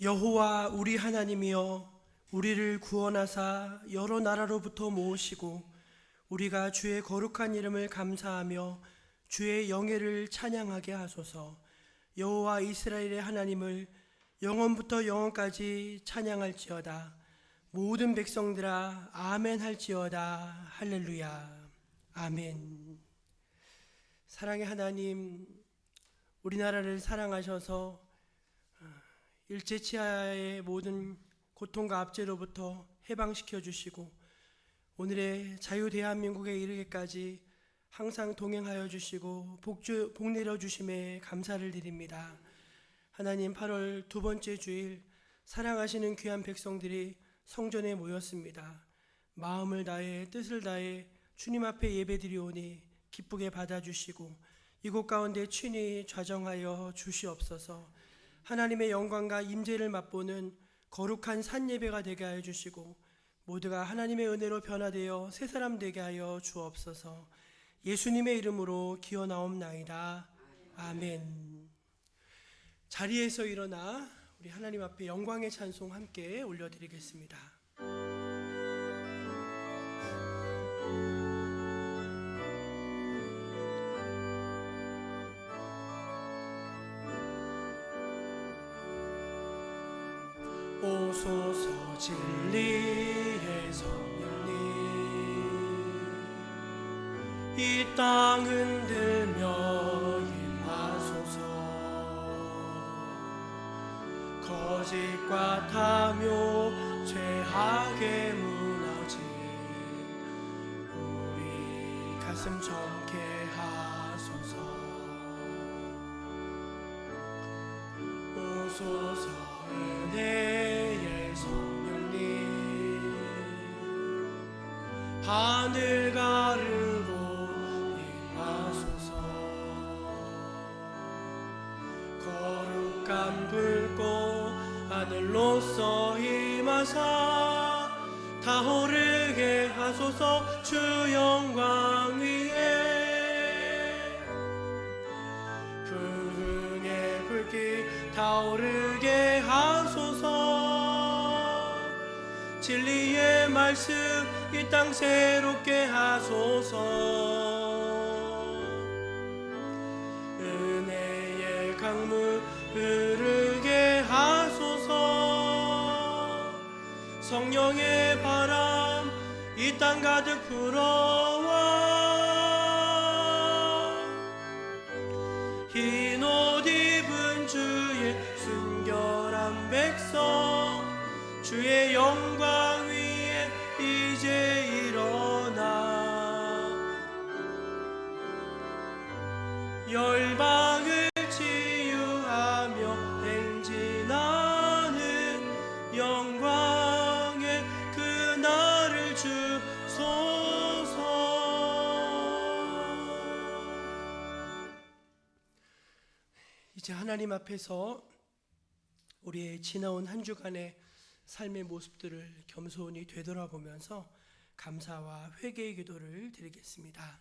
여호와 우리 하나님이여, 우리를 구원하사 여러 나라로부터 모으시고 우리가 주의 거룩한 이름을 감사하며 주의 영예를 찬양하게 하소서. 여호와 이스라엘의 하나님을 영원부터 영원까지 찬양할지어다. 모든 백성들아 아멘 할지어다. 할렐루야. 아멘. 사랑의 하나님, 우리나라를 사랑하셔서 일제치하의 모든 고통과 압제로부터 해방시켜 주시고 오늘의 자유 대한민국에 이르기까지 항상 동행하여 주시고 복 내려 주심에 감사를 드립니다. 하나님, 8월 두 번째 주일 사랑하시는 귀한 백성들이 성전에 모였습니다. 마음을 다해 뜻을 다해 주님 앞에 예배드리오니 기쁘게 받아주시고 이곳 가운데 친히 좌정하여 주시옵소서. 하나님의 영광과 임재를 맛보는 거룩한 산예배가 되게 하여 주시고 모두가 하나님의 은혜로 변화되어 새 사람 되게 하여 주옵소서. 예수님의 이름으로 기원하옵나이다. 아멘. 자리에서 일어나 우리 하나님 앞에 영광의 찬송 함께 올려드리겠습니다. 오소서 진리의 성령님, 이 땅 흔들며 임하소서. 거짓과 탐욕 죄악에 무너진 우리 가슴 젊게 하소서. 오소서 은혜의 성령님, 하늘 가르고 임하소서. 거룩한 불꽃 하늘로서 임하사 타오르게 하소서. 주 영광 위에 부흥의 불길 타오르게 하소서. 진리의 말씀 이 땅 새롭게 하소서. 은혜의 강물 흐르게 하소서. 성령의 바람 이 땅 가득 불어와 흰 옷 입은 주의 순결한 백성, 주의 영광 위에 이제 일어나 열방을 치유하며 행진하는 영광의 그날을 주소서. 이제 하나님 앞에서 우리의 지나온 한 주간의 삶의 모습들을 겸손히 되돌아보면서 감사와 회개의 기도를 드리겠습니다.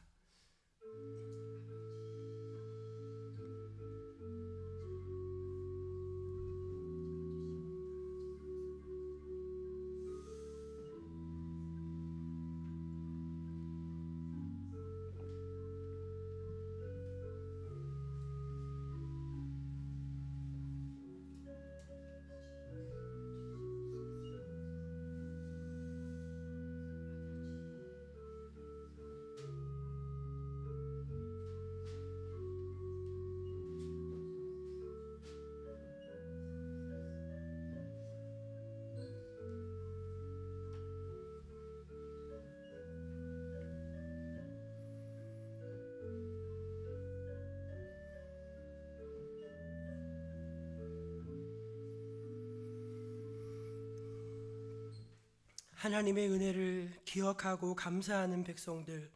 하나님의 은혜를 기억하고 감사하는 백성들,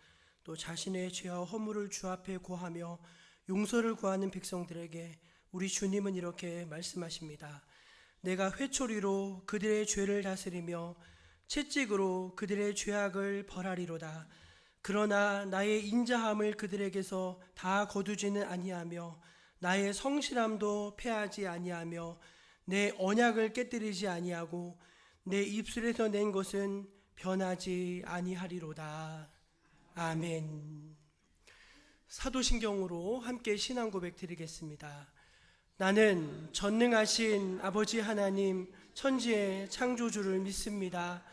또 자신의 죄와 허물을 주 앞에 고하며 용서를 구하는 백성들에게 우리 주님은 이렇게 말씀하십니다. 내가 회초리로 그들의 죄를 다스리며 채찍으로 그들의 죄악을 벌하리로다. 그러나 나의 인자함을 그들에게서 다 거두지는 아니하며 나의 성실함도 패하지 아니하며 내 언약을 깨뜨리지 아니하고 내 입술에서 낸 것은 변하지 아니하리로다. 아멘. 사도신경으로 함께 신앙 고백 드리겠습니다. 나는 전능하신 아버지 하나님 천지의 창조주를 믿습니다.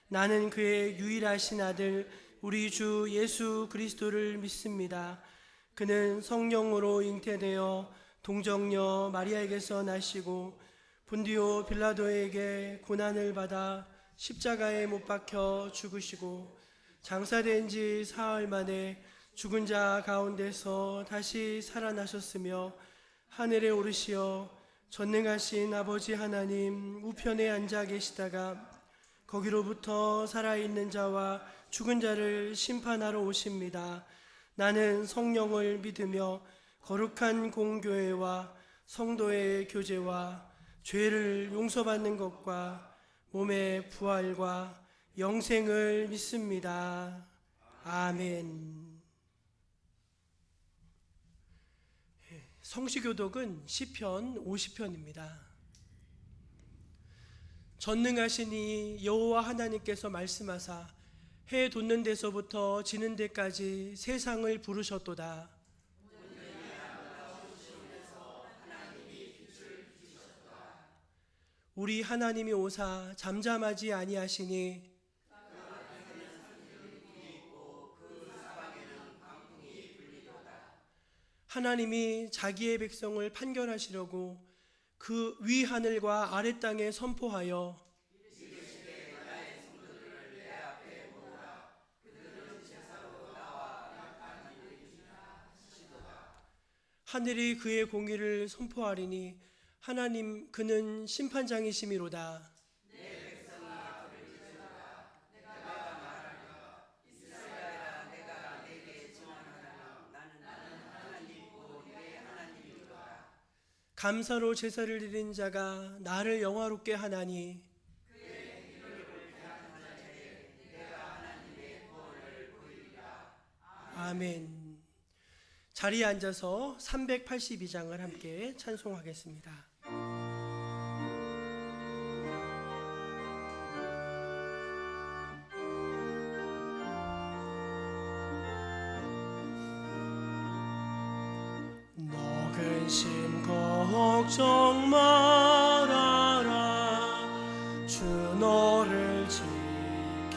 나는 그의 유일하신 아들 우리 주 예수 그리스도를 믿습니다. 그는 성령으로 잉태되어 동정녀 마리아에게서 나시고 본디오 빌라도에게 고난을 받아 십자가에 못 박혀 죽으시고 장사된 지 사흘 만에 죽은 자 가운데서 다시 살아나셨으며 하늘에 오르시어 전능하신 아버지 하나님 우편에 앉아 계시다가 거기로부터 살아있는 자와 죽은 자를 심판하러 오십니다. 나는 성령을 믿으며 거룩한 공교회와 성도의 교제와 죄를 용서받는 것과 몸의 부활과 영생을 믿습니다. 아멘. 성시교독은 시편 50편입니다. 전능하시니 여호와 하나님께서 말씀하사 해 돋는 데서부터 지는 데까지 세상을 부르셨도다. 우리 하나님이 오사 잠잠하지 아니하시니 하나님이 자기의 백성을 판결하시려고 그 위 하늘과 아래 땅에 선포하여 하늘이 그의 공의를 선포하리니 하나님 그는 심판장이시미로다. 감사로 제사를 드린 자가 나를 영화롭게 하나니 아멘. 자리에 앉아서 382장을 함께 찬송하겠습니다. 너 근심 걱정 말아라 주 너를 지키리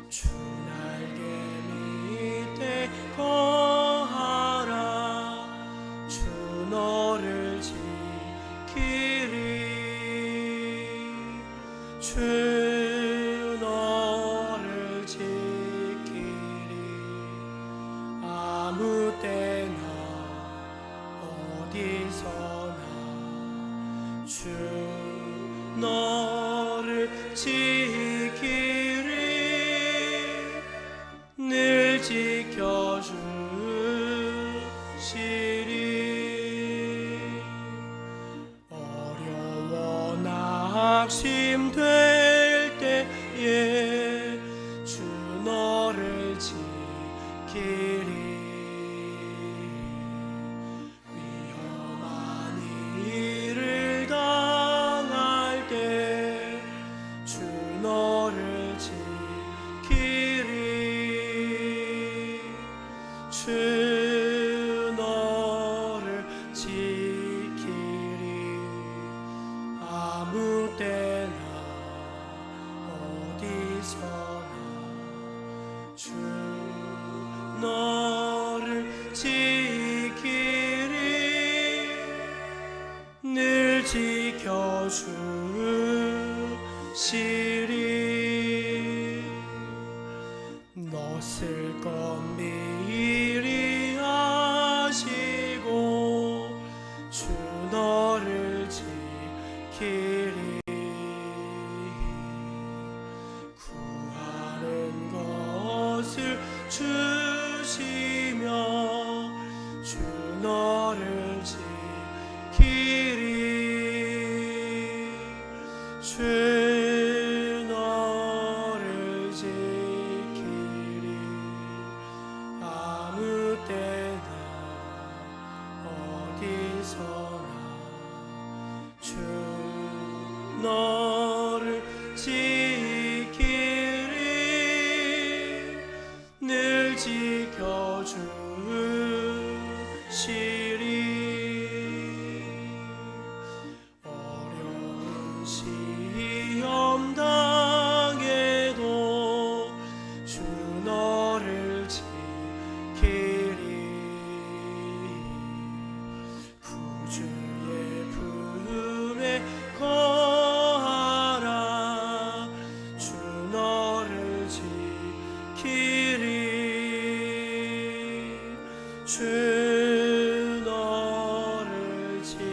주 날개 밑에 거하라 주 너를 지키리 주 너를 지키리 아무 때나 어디서나 주 너를 지키리 늘 지켜주시리 어려워 낙심될 때에 주 너를 지키리 위험한 일을 당할 때 주 너를 지키리 주 너를 지키리 아무 때나 어디서나 주 너를 지키리 늘 지켜주시리 너 쓸 것 미리 아시고 주 너를 지키리 구하는 것을 주시며 주 너를 지키리 주 너를 지키리 늘 지켜주시리 어려운 시험 당해도 주 너를 지키리 구주의 품에 거하라 주 너를 지키리 주 너를 지키리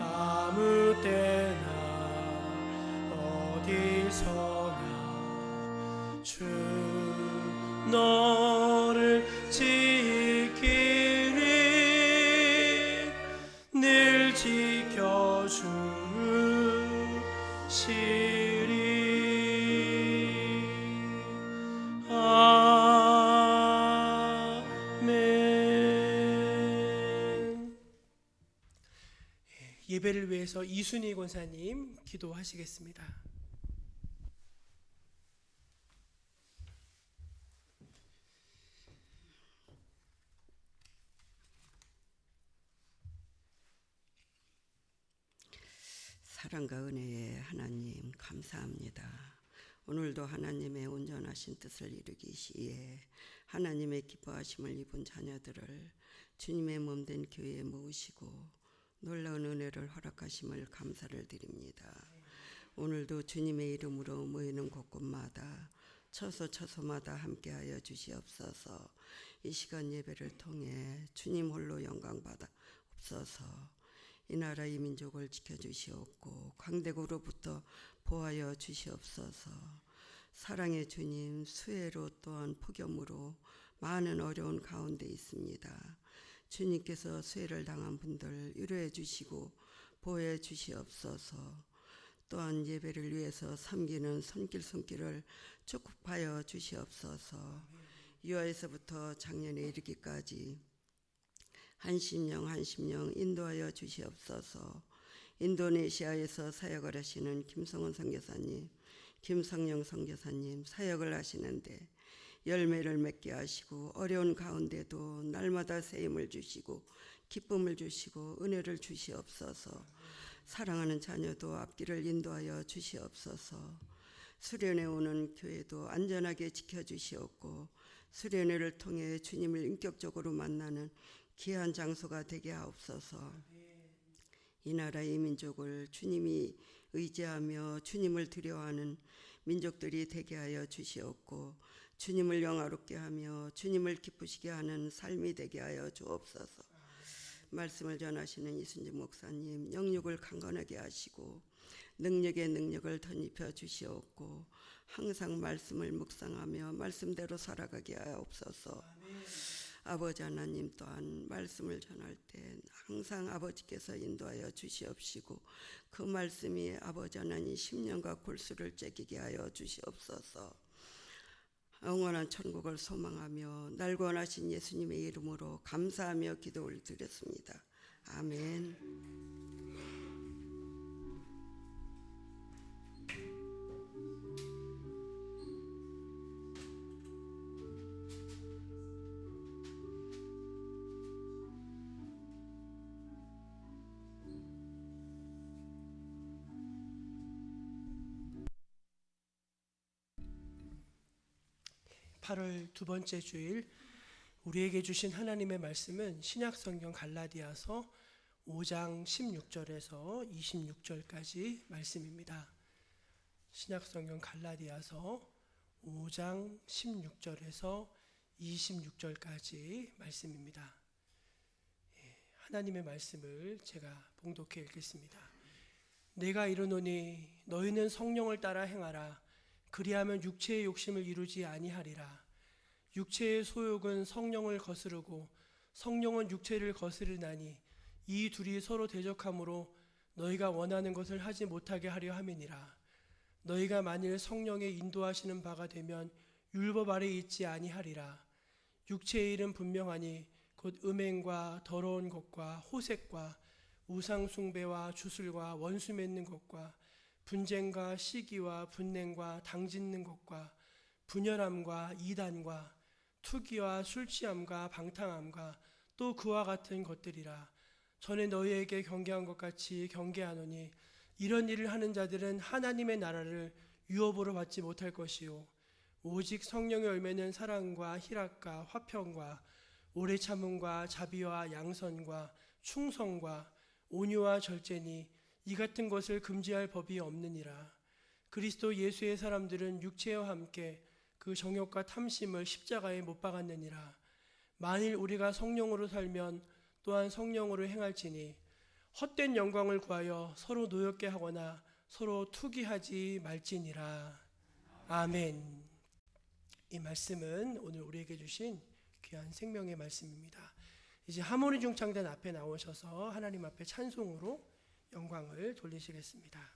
아무 때나 어디서나 주 너를 지키리 늘 지켜주시리 아멘. 예배를 위해서 이순희 권사님 기도하시겠습니다. 사랑과 은혜의 하나님 감사합니다. 오늘도 하나님의 온전하신 뜻을 이루기 시에 하나님의 기뻐하심을 입은 자녀들을 주님의 몸된 교회에 모으시고 놀라운 은혜를 허락하심을 감사를 드립니다. 오늘도 주님의 이름으로 모이는 곳곳마다 처소마다 함께하여 주시옵소서. 이 시간 예배를 통해 주님 홀로 영광 받아 없어서 이 나라 이 민족을 지켜주시옵고 강대국으로부터 보호하여 주시옵소서. 사랑의 주님, 수혜로 또한 폭염으로 많은 어려운 가운데 있습니다. 주님께서 수혜를 당한 분들 위로해 주시고 보호해 주시옵소서. 또한 예배를 위해서 섬기는 손길을 축복하여 주시옵소서. 유아에서부터 작년에 이르기까지 한심령 인도하여 주시옵소서. 인도네시아에서 사역을 하시는 김성원 선교사님, 김성령 선교사님 사역을 하시는데 열매를 맺게 하시고 어려운 가운데도 날마다 새 힘을 주시고 기쁨을 주시고 은혜를 주시옵소서. 사랑하는 자녀도 앞길을 인도하여 주시옵소서. 수련회 오는 교회도 안전하게 지켜주시옵고 수련회를 통해 주님을 인격적으로 만나는 귀한 장소가 되게 하옵소서. 이 나라 이 민족을 주님이 의지하며 주님을 두려워하는 민족들이 되게 하여 주시옵고 주님을 영화롭게 하며 주님을 기쁘시게 하는 삶이 되게 하여 주옵소서. 말씀을 전하시는 이순진 목사님 영육을 강건하게 하시고 능력에 능력을 덧입혀 주시옵고 항상 말씀을 묵상하며 말씀대로 살아가게 하옵소서. 아버지 하나님 또한 말씀을 전할 때 항상 아버지께서 인도하여 주시옵시고 그 말씀이 아버지 하나님 심령과 골수를 째기게 하여 주시옵소서. 영원한 천국을 소망하며 날 구원하신 예수님의 이름으로 감사하며 기도를 드렸습니다. 아멘. 8월 두 번째 주일 우리에게 주신 하나님의 말씀은 신약성경 갈라디아서 5장 16절에서 26절까지 말씀입니다. 신약성경 갈라디아서 5장 16절에서 26절까지 말씀입니다. 하나님의 말씀을 제가 봉독해 읽겠습니다. 내가 이르노니 너희는 성령을 따라 행하라. 그리하면 육체의 욕심을 이루지 아니하리라. 육체의 소욕은 성령을 거스르고 성령은 육체를 거스르나니 이 둘이 서로 대적하므로 너희가 원하는 것을 하지 못하게 하려 함이니라. 너희가 만일 성령의 인도하시는 바가 되면 율법 아래 있지 아니하리라. 육체의 일은 분명하니 곧 음행과 더러운 것과 호색과 우상 숭배와 주술과 원수 맺는 것과 분쟁과 시기와 분냉과 당짓는 것과 분열함과 이단과 투기와 술취함과 방탕함과 또 그와 같은 것들이라. 전에 너희에게 경계한 것 같이 경계하노니 이런 일을 하는 자들은 하나님의 나라를 유업으로 받지 못할 것이요 오직 성령의 열매는 사랑과 희락과 화평과 오래 참음과 자비와 양선과 충성과 온유와 절제니 이 같은 것을 금지할 법이 없느니라. 그리스도 예수의 사람들은 육체와 함께 그 정욕과 탐심을 십자가에 못 박았느니라. 만일 우리가 성령으로 살면 또한 성령으로 행할지니 헛된 영광을 구하여 서로 노엽게 하거나 서로 투기하지 말지니라. 아멘. 이 말씀은 오늘 우리에게 주신 귀한 생명의 말씀입니다. 이제 하모니 중창단 앞에 나오셔서 하나님 앞에 찬송으로 영광을 돌리시겠습니다.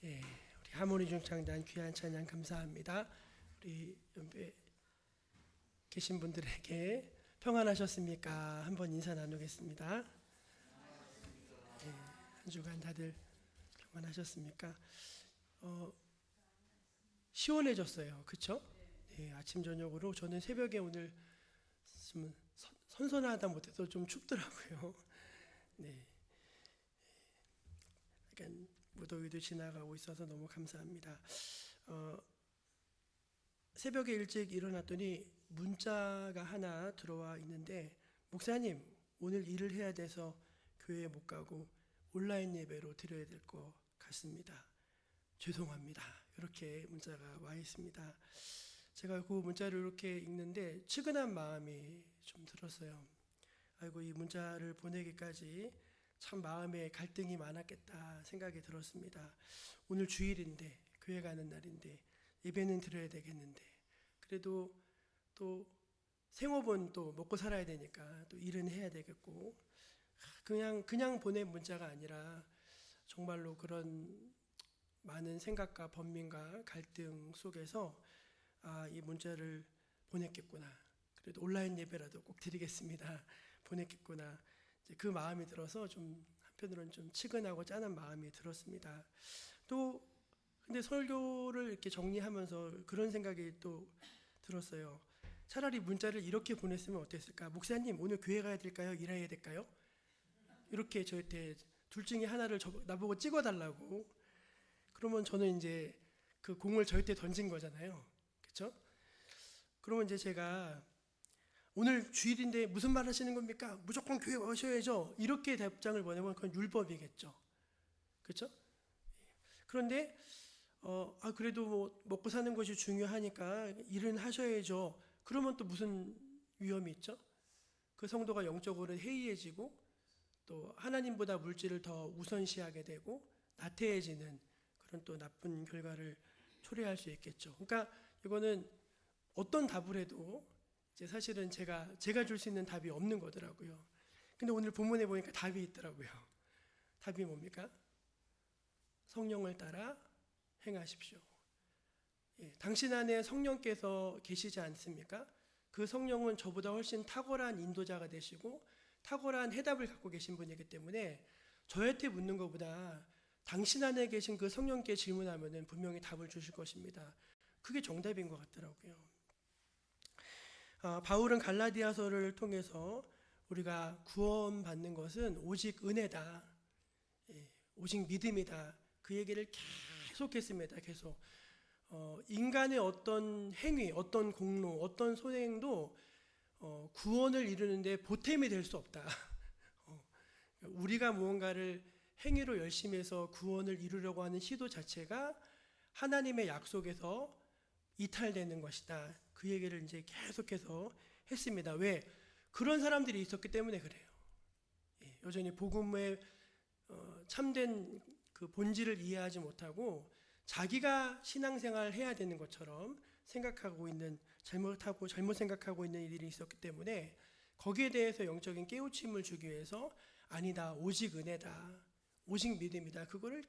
예, 우리 하모니 중창단 귀한 찬양 감사합니다. 우리 옆에 계신 분들에게 평안하셨습니까? 한번 인사 나누겠습니다. 예, 한 주간 다들 평안하셨습니까? 시원해졌어요, 그렇죠? 예, 아침 저녁으로 저는 새벽에 오늘 좀 선선하다 못해도 좀 춥더라고요. 네, 약간 무더위도 지나가고 있어서 너무 감사합니다. 새벽에 일찍 일어났더니 문자가 하나 들어와 있는데, 목사님 오늘 일을 해야 돼서 교회에 못 가고 온라인 예배로 드려야 될 것 같습니다. 죄송합니다. 이렇게 문자가 와 있습니다. 제가 그 문자를 이렇게 읽는데 측은한 마음이 좀 들었어요. 아이고, 이 문자를 보내기까지 참 마음에 갈등이 많았겠다 생각이 들었습니다. 오늘 주일인데, 교회 가는 날인데, 예배는 드려야 되겠는데, 그래도 또 생업은 또 먹고 살아야 되니까 또 일은 해야 되겠고, 그냥 보낸 문자가 아니라 정말로 그런 많은 생각과 번민과 갈등 속에서 이 문자를 보냈겠구나, 그래도 온라인 예배라도 꼭 드리겠습니다, 보냈겠구나, 이제 그 마음이 들어서 좀 한편으로는 좀 측은하고 짠한 마음이 들었습니다. 또 근데 설교를 이렇게 정리하면서 그런 생각이 또 들었어요. 차라리 문자를 이렇게 보냈으면 어땠을까? 목사님 오늘 교회 가야 될까요? 일해야 될까요? 이렇게 저한테 둘 중에 하나를 나보고 찍어달라고. 그러면 저는 이제 그 공을 저한테 던진 거잖아요. 그렇죠? 그러면 이제 제가 오늘 주일인데 무슨 말 하시는 겁니까? 무조건 교회 오셔야죠. 이렇게 답장을 보내면 그건 율법이겠죠. 그렇죠? 그런데 그래도 뭐 먹고 사는 것이 중요하니까 일은 하셔야죠. 그러면 또 무슨 위험이 있죠? 그 성도가 영적으로 해이해지고 또 하나님보다 물질을 더 우선시하게 되고 나태해지는 그런 또 나쁜 결과를 초래할 수 있겠죠. 그러니까 이거는 어떤 답을 해도 이제 사실은 제가 줄 수 있는 답이 없는 거더라고요. 근데 오늘 본문에 보니까 답이 있더라고요. 답이 뭡니까? 성령을 따라 행하십시오. 당신 안에 성령께서 계시지 않습니까? 그 성령은 저보다 훨씬 탁월한 인도자가 되시고 탁월한 해답을 갖고 계신 분이기 때문에 저한테 묻는 것보다 당신 안에 계신 그 성령께 질문하면 분명히 답을 주실 것입니다. 그게 정답인 것 같더라고요. 바울은 갈라디아서를 통해서 우리가 구원받는 것은 오직 은혜다, 오직 믿음이다, 그 얘기를 계속했습니다. 계속 인간의 어떤 행위, 어떤 공로, 어떤 선행도 구원을 이루는데 보탬이 될 수 없다. 우리가 무언가를 행위로 열심히 해서 구원을 이루려고 하는 시도 자체가 하나님의 약속에서 이탈되는 것이다. 그 얘기를 이제 계속해서 했습니다. 왜? 그런 사람들이 있었기 때문에 그래요. 여전히 복음의 참된 그 본질을 이해하지 못하고 자기가 신앙생활을 해야 되는 것처럼 생각하고 있는, 잘못 생각하고 있는 일이 있었기 때문에 거기에 대해서 영적인 깨우침을 주기 위해서 아니다, 오직 은혜다, 오직 믿음이다, 그거를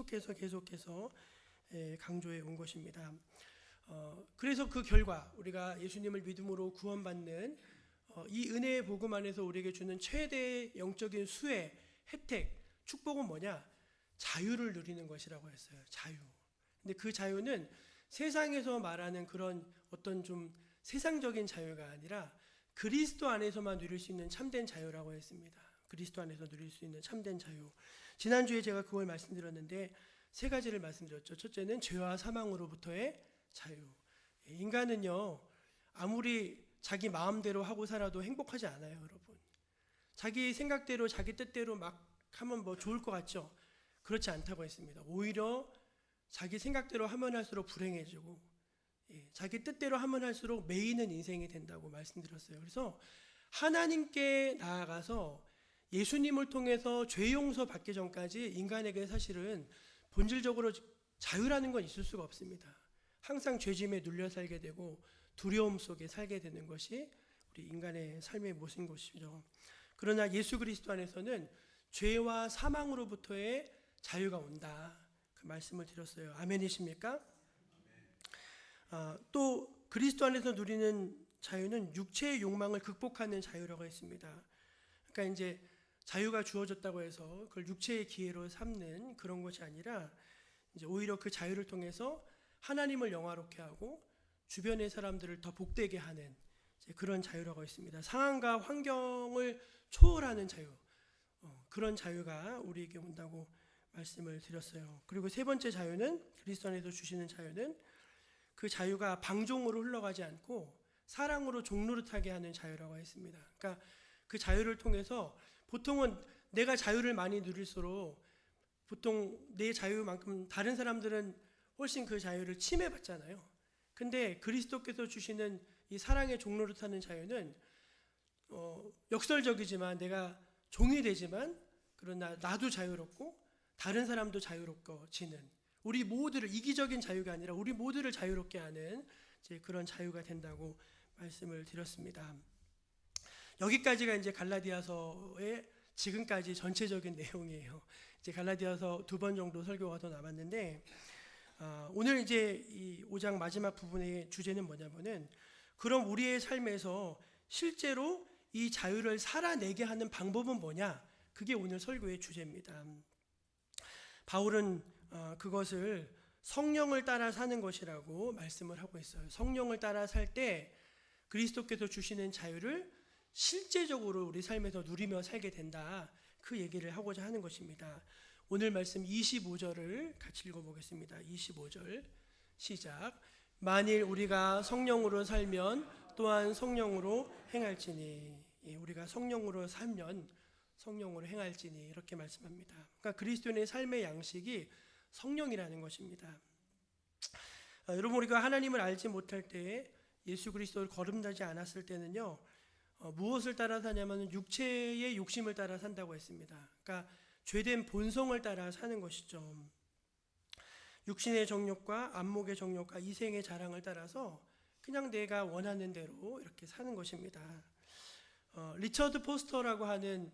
계속해서 강조해 온 것입니다. 그래서 그 결과 우리가 예수님을 믿음으로 구원받는 이 은혜의 복음 안에서 우리에게 주는 최대의 영적인 수혜, 혜택, 축복은 뭐냐? 자유를 누리는 것이라고 했어요. 자유. 근데 그 자유는 세상에서 말하는 그런 어떤 좀 세상적인 자유가 아니라 그리스도 안에서만 누릴 수 있는 참된 자유라고 했습니다. 그리스도 안에서 누릴 수 있는 참된 자유. 지난주에 제가 그걸 말씀드렸는데 세 가지를 말씀드렸죠. 첫째는 죄와 사망으로부터의 자유. 인간은요, 아무리 자기 마음대로 하고 살아도 행복하지 않아요, 여러분. 자기 생각대로 자기 뜻대로 막 하면 뭐 좋을 것 같죠? 그렇지 않다고 했습니다. 오히려 자기 생각대로 하면 할수록 불행해지고 자기 뜻대로 하면 할수록 매이는 인생이 된다고 말씀드렸어요. 그래서 하나님께 나아가서 예수님을 통해서 죄 용서 받기 전까지 인간에게 사실은 본질적으로 자유라는 건 있을 수가 없습니다. 항상 죄짐에 눌려 살게 되고 두려움 속에 살게 되는 것이 우리 인간의 삶의 모습인 것이죠. 그러나 예수 그리스도 안에서는 죄와 사망으로부터의 자유가 온다, 그 말씀을 드렸어요. 아멘이십니까? 또 그리스도 안에서 누리는 자유는 육체의 욕망을 극복하는 자유라고 했습니다. 그러니까 이제 자유가 주어졌다고 해서 그걸 육체의 기회로 삼는 그런 것이 아니라 이제 오히려 그 자유를 통해서 하나님을 영화롭게 하고 주변의 사람들을 더 복되게 하는 그런 자유라고 했습니다. 상황과 환경을 초월하는 자유, 그런 자유가 우리에게 온다고 말씀을 드렸어요. 그리고 세 번째 자유는, 그리스도 안에서 주시는 자유는 그 그 자유가 방종으로 흘러가지 않고 사랑으로 종노릇하게 하는 자유라고 했습니다. 그러니까 그 자유를 통해서 보통은 내가 자유를 많이 누릴수록 보통 내 자유만큼 다른 사람들은 훨씬 그 자유를 침해받잖아요. 근데 그리스도께서 주시는 이 사랑의 종노릇하는 자유는 역설적이지만 내가 종이 되지만 그러나 나도 자유롭고 다른 사람도 자유롭고지는 우리 모두를 이기적인 자유가 아니라 우리 모두를 자유롭게 하는 이제 그런 자유가 된다고 말씀을 드렸습니다. 여기까지가 이제 갈라디아서의 지금까지 전체적인 내용이에요. 이제 갈라디아서 2번 정도 설교가 더 남았는데 오늘 이제 이 5장 마지막 부분의 주제는 뭐냐면은 그럼 우리의 삶에서 실제로 이 자유를 살아내게 하는 방법은 뭐냐? 그게 오늘 설교의 주제입니다. 바울은 그것을 성령을 따라 사는 것이라고 말씀을 하고 있어요. 성령을 따라 살 때 그리스도께서 주시는 자유를 실제적으로 우리 삶에서 누리며 살게 된다. 그 얘기를 하고자 하는 것입니다. 오늘 말씀 25절을 같이 읽어보겠습니다. 25절 시작. 만일 우리가 성령으로 살면 또한 성령으로 행할지니. 우리가 성령으로 살면 성령으로 행할지니 이렇게 말씀합니다. 그러니까 그리스도인의 삶의 양식이 성령이라는 것입니다. 여러분 우리가 하나님을 알지 못할 때 예수 그리스도를 거듭나지 않았을 때는요 무엇을 따라 사냐면 육체의 욕심을 따라 산다고 했습니다. 그러니까 죄된 본성을 따라 사는 것이죠. 육신의 정욕과 안목의 정욕과 이생의 자랑을 따라서 그냥 내가 원하는 대로 이렇게 사는 것입니다. 리처드 포스터라고 하는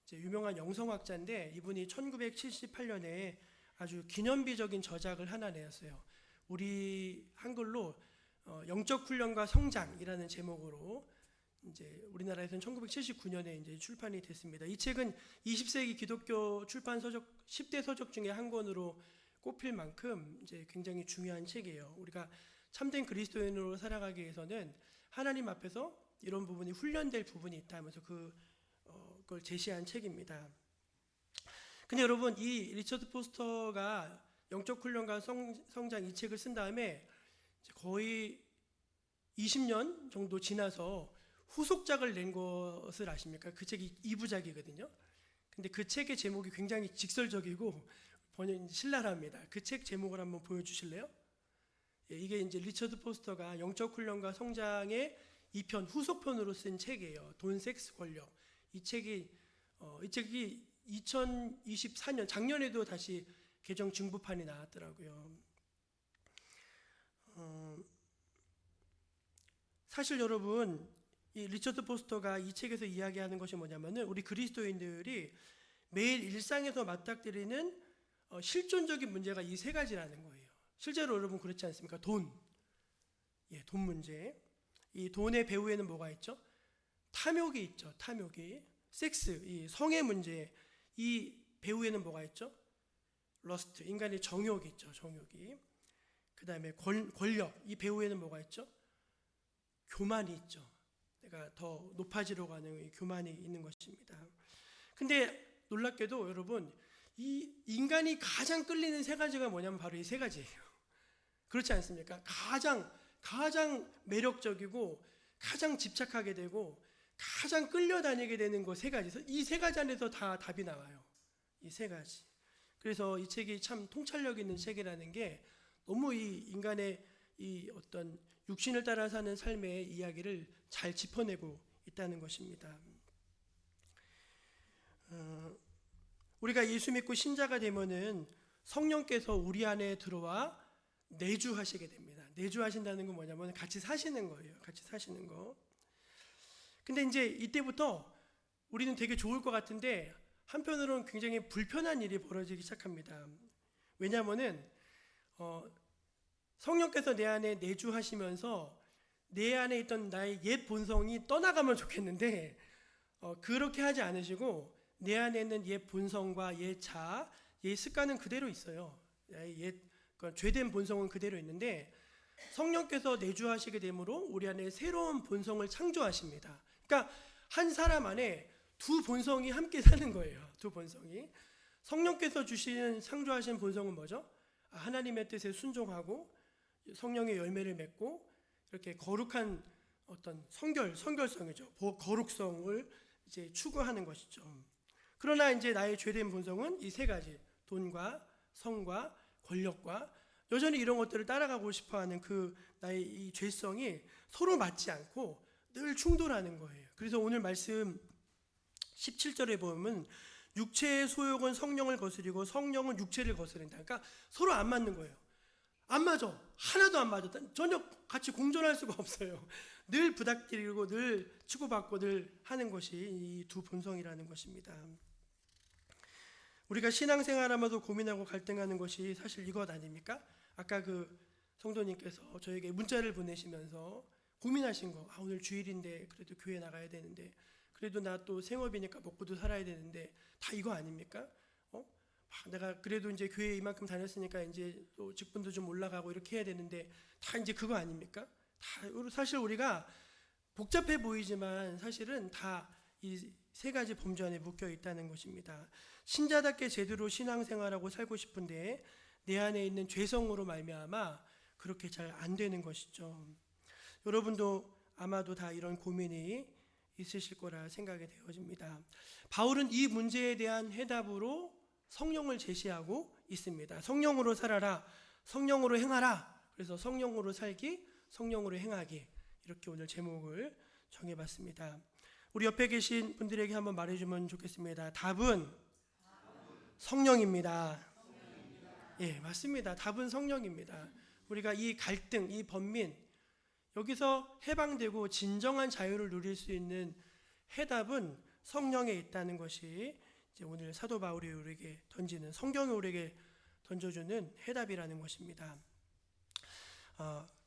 이제 유명한 영성학자인데 이분이 1978년에 아주 기념비적인 저작을 하나 내었어요. 우리 한글로 영적 훈련과 성장이라는 제목으로 이제 우리나라에서는 1979년에 이제 출판이 됐습니다. 이 책은 20세기 기독교 출판 서적 10대 서적 중에 한 권으로 꼽힐 만큼 이제 굉장히 중요한 책이에요. 우리가 참된 그리스도인으로 살아가기 위해서는 하나님 앞에서 이런 부분이 훈련될 부분이 있다 하면서 그걸 제시한 책입니다. 근데 여러분 이 리처드 포스터가 영적 훈련과 성장 이 책을 쓴 다음에 거의 20년 정도 지나서 후속작을 낸 것을 아십니까? 그 책이 2부작이거든요. 근데 그 책의 제목이 굉장히 직설적이고 번역 신랄합니다. 그 책 제목을 한번 보여주실래요? 이게 이제 리처드 포스터가 영적 훈련과 성장의 2편 후속편으로 쓴 책이에요. 돈, 섹스, 권력. 이 책이 2024년 작년에도 다시 개정 중부판이 나왔더라고요. 사실 여러분 이 리처드 포스터가 이 책에서 이야기하는 것이 뭐냐면은 우리 그리스도인들이 매일 일상에서 맞닥뜨리는 실존적인 문제가 이 세 가지라는 거예요. 실제로 여러분 그렇지 않습니까? 돈 문제. 이 돈의 배후에는 뭐가 있죠? 탐욕이 있죠. 탐욕이. 섹스, 이 성의 문제. 이 배후에는 뭐가 있죠? 러스트, 인간의 정욕이 있죠. 정욕이. 그 다음에 권력, 이 배후에는 뭐가 있죠? 교만이 있죠. 내가 더 높아지려고 하는 이 교만이 있는 것입니다. 근데 놀랍게도 여러분 이 인간이 가장 끌리는 세 가지가 뭐냐면 바로 이 세 가지예요. 그렇지 않습니까? 가장 매력적이고 가장 집착하게 되고 가장 끌려다니게 되는 거 세 가지. 이 세 가지 안에서 다 답이 나와요. 이 세 가지. 그래서 이 책이 참 통찰력 있는 책이라는 게 너무 이 인간의 이 어떤 육신을 따라 사는 삶의 이야기를 잘 짚어내고 있다는 것입니다. 우리가 예수 믿고 신자가 되면은 성령께서 우리 안에 들어와 내주하시게 됩니다. 내주하신다는 건 뭐냐면 같이 사시는 거예요. 같이 사시는 거. 근데 이제 이때부터 우리는 되게 좋을 것 같은데 한편으로는 굉장히 불편한 일이 벌어지기 시작합니다. 왜냐하면은 성령께서 내 안에 내주하시면서 내 안에 있던 나의 옛 본성이 떠나가면 좋겠는데 그렇게 하지 않으시고 내 안에 있는 옛 본성과 옛 자아, 옛 습관은 그대로 있어요. 죄된 본성은 그대로 있는데 성령께서 내주하시게 되므로 우리 안에 새로운 본성을 창조하십니다. 그러니까 한 사람 안에 두 본성이 함께 사는 거예요. 두 본성이. 성령께서 주시는 창조하신 본성은 뭐죠? 하나님의 뜻에 순종하고 성령의 열매를 맺고 이렇게 거룩한 어떤 성결성이죠. 거룩성을 이제 추구하는 것이죠. 그러나 이제 나의 죄된 본성은 이 세 가지, 돈과 성과 권력과 여전히 이런 것들을 따라가고 싶어하는 그 나의 이 죄성이 서로 맞지 않고 늘 충돌하는 거예요. 그래서 오늘 말씀 17절에 보면 육체의 소욕은 성령을 거스리고 성령은 육체를 거스른다. 그러니까 서로 안 맞는 거예요. 안 맞아. 하나도 안 맞아. 전혀 같이 공존할 수가 없어요. 늘 부닥뜨리고 늘 치고받고 늘 하는 것이 이 두 본성이라는 것입니다. 우리가 신앙생활하면서 고민하고 갈등하는 것이 사실 이것 아닙니까? 아까 그 성도님께서 저에게 문자를 보내시면서 고민하신 거, 오늘 주일인데 그래도 교회 나가야 되는데, 그래도 나 또 생업이니까 먹고도 살아야 되는데, 다 이거 아닙니까? 내가 그래도 이제 교회 이만큼 다녔으니까 이제 또 직분도 좀 올라가고 이렇게 해야 되는데, 다 이제 그거 아닙니까? 다 사실 우리가 복잡해 보이지만 사실은 다 이 세 가지 범주 안에 묶여 있다는 것입니다. 신자답게 제대로 신앙생활하고 살고 싶은데 내 안에 있는 죄성으로 말미암아 그렇게 잘 안 되는 것이죠. 여러분도 아마도 다 이런 고민이 있으실 거라 생각이 되어집니다. 바울은 이 문제에 대한 해답으로 성령을 제시하고 있습니다. 성령으로 살아라, 성령으로 행하라. 그래서 성령으로 살기, 성령으로 행하기, 이렇게 오늘 제목을 정해봤습니다. 우리 옆에 계신 분들에게 한번 말해주면 좋겠습니다. 답은 성령입니다. 예, 맞습니다. 답은 성령입니다. 우리가 이 갈등, 이 번민, 여기서 해방되고 진정한 자유를 누릴 수 있는 해답은 성령에 있다는 것이 이제 오늘 사도 바울이 우리에게 던지는, 성경이 우리에게 던져주는 해답이라는 것입니다.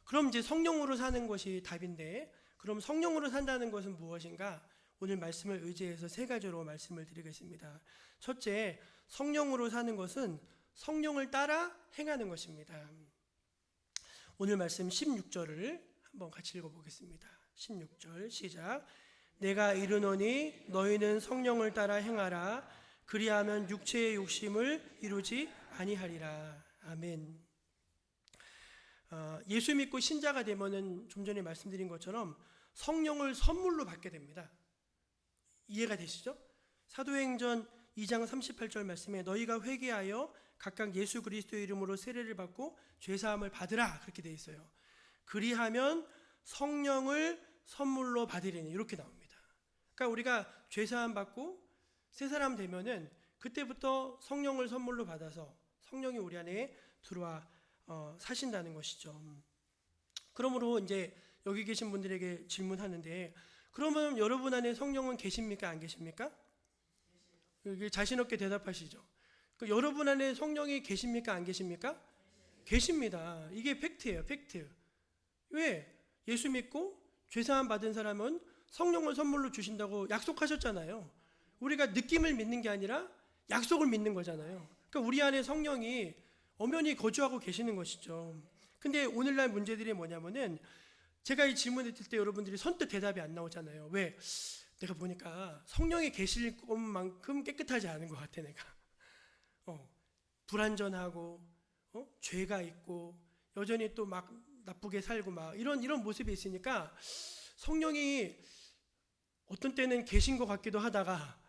그럼 이제 성령으로 사는 것이 답인데, 그럼 성령으로 산다는 것은 무엇인가? 오늘 말씀을 의지해서 세 가지로 말씀을 드리겠습니다. 첫째, 성령으로 사는 것은 성령을 따라 행하는 것입니다. 오늘 말씀 16절을 한번 같이 읽어보겠습니다. 16절 시작. 내가 이르노니 너희는 성령을 따라 행하라. 그리하면 육체의 욕심을 이루지 아니하리라. 아멘. 예수 믿고 신자가 되면은 좀 전에 말씀드린 것처럼 성령을 선물로 받게 됩니다. 이해가 되시죠? 사도행전 2장 38절 말씀에 너희가 회개하여 각각 예수 그리스도의 이름으로 세례를 받고 죄사함을 받으라, 그렇게 돼 있어요. 그리하면 성령을 선물로 받으리니, 이렇게 나옵니다. 그러니까 우리가 죄사함 받고 새 사람 되면은 그때부터 성령을 선물로 받아서 성령이 우리 안에 들어와 사신다는 것이죠. 그러므로 이제 여기 계신 분들에게 질문하는데, 그러면 여러분 안에 성령은 계십니까, 안 계십니까? 자신 없게 대답하시죠. 여러분 안에 성령이 계십니까, 안 계십니까? 계십니다. 이게 팩트예요, 팩트. 왜? 예수 믿고 죄사함 받은 사람은 성령을 선물로 주신다고 약속하셨잖아요. 우리가 느낌을 믿는 게 아니라 약속을 믿는 거잖아요. 그러니까 우리 안에 성령이 엄연히 거주하고 계시는 것이죠. 근데 오늘날 문제들이 뭐냐면은, 제가 이 질문을 드릴 때 여러분들이 선뜻 대답이 안 나오잖아요. 왜? 내가 보니까 성령이 계실 것만큼 깨끗하지 않은 것 같아, 내가. 불완전하고, 죄가 있고, 여전히 또 막 나쁘게 살고 막 이런 모습이 있으니까 성령이 어떤 때는 계신 것 같기도 하다가,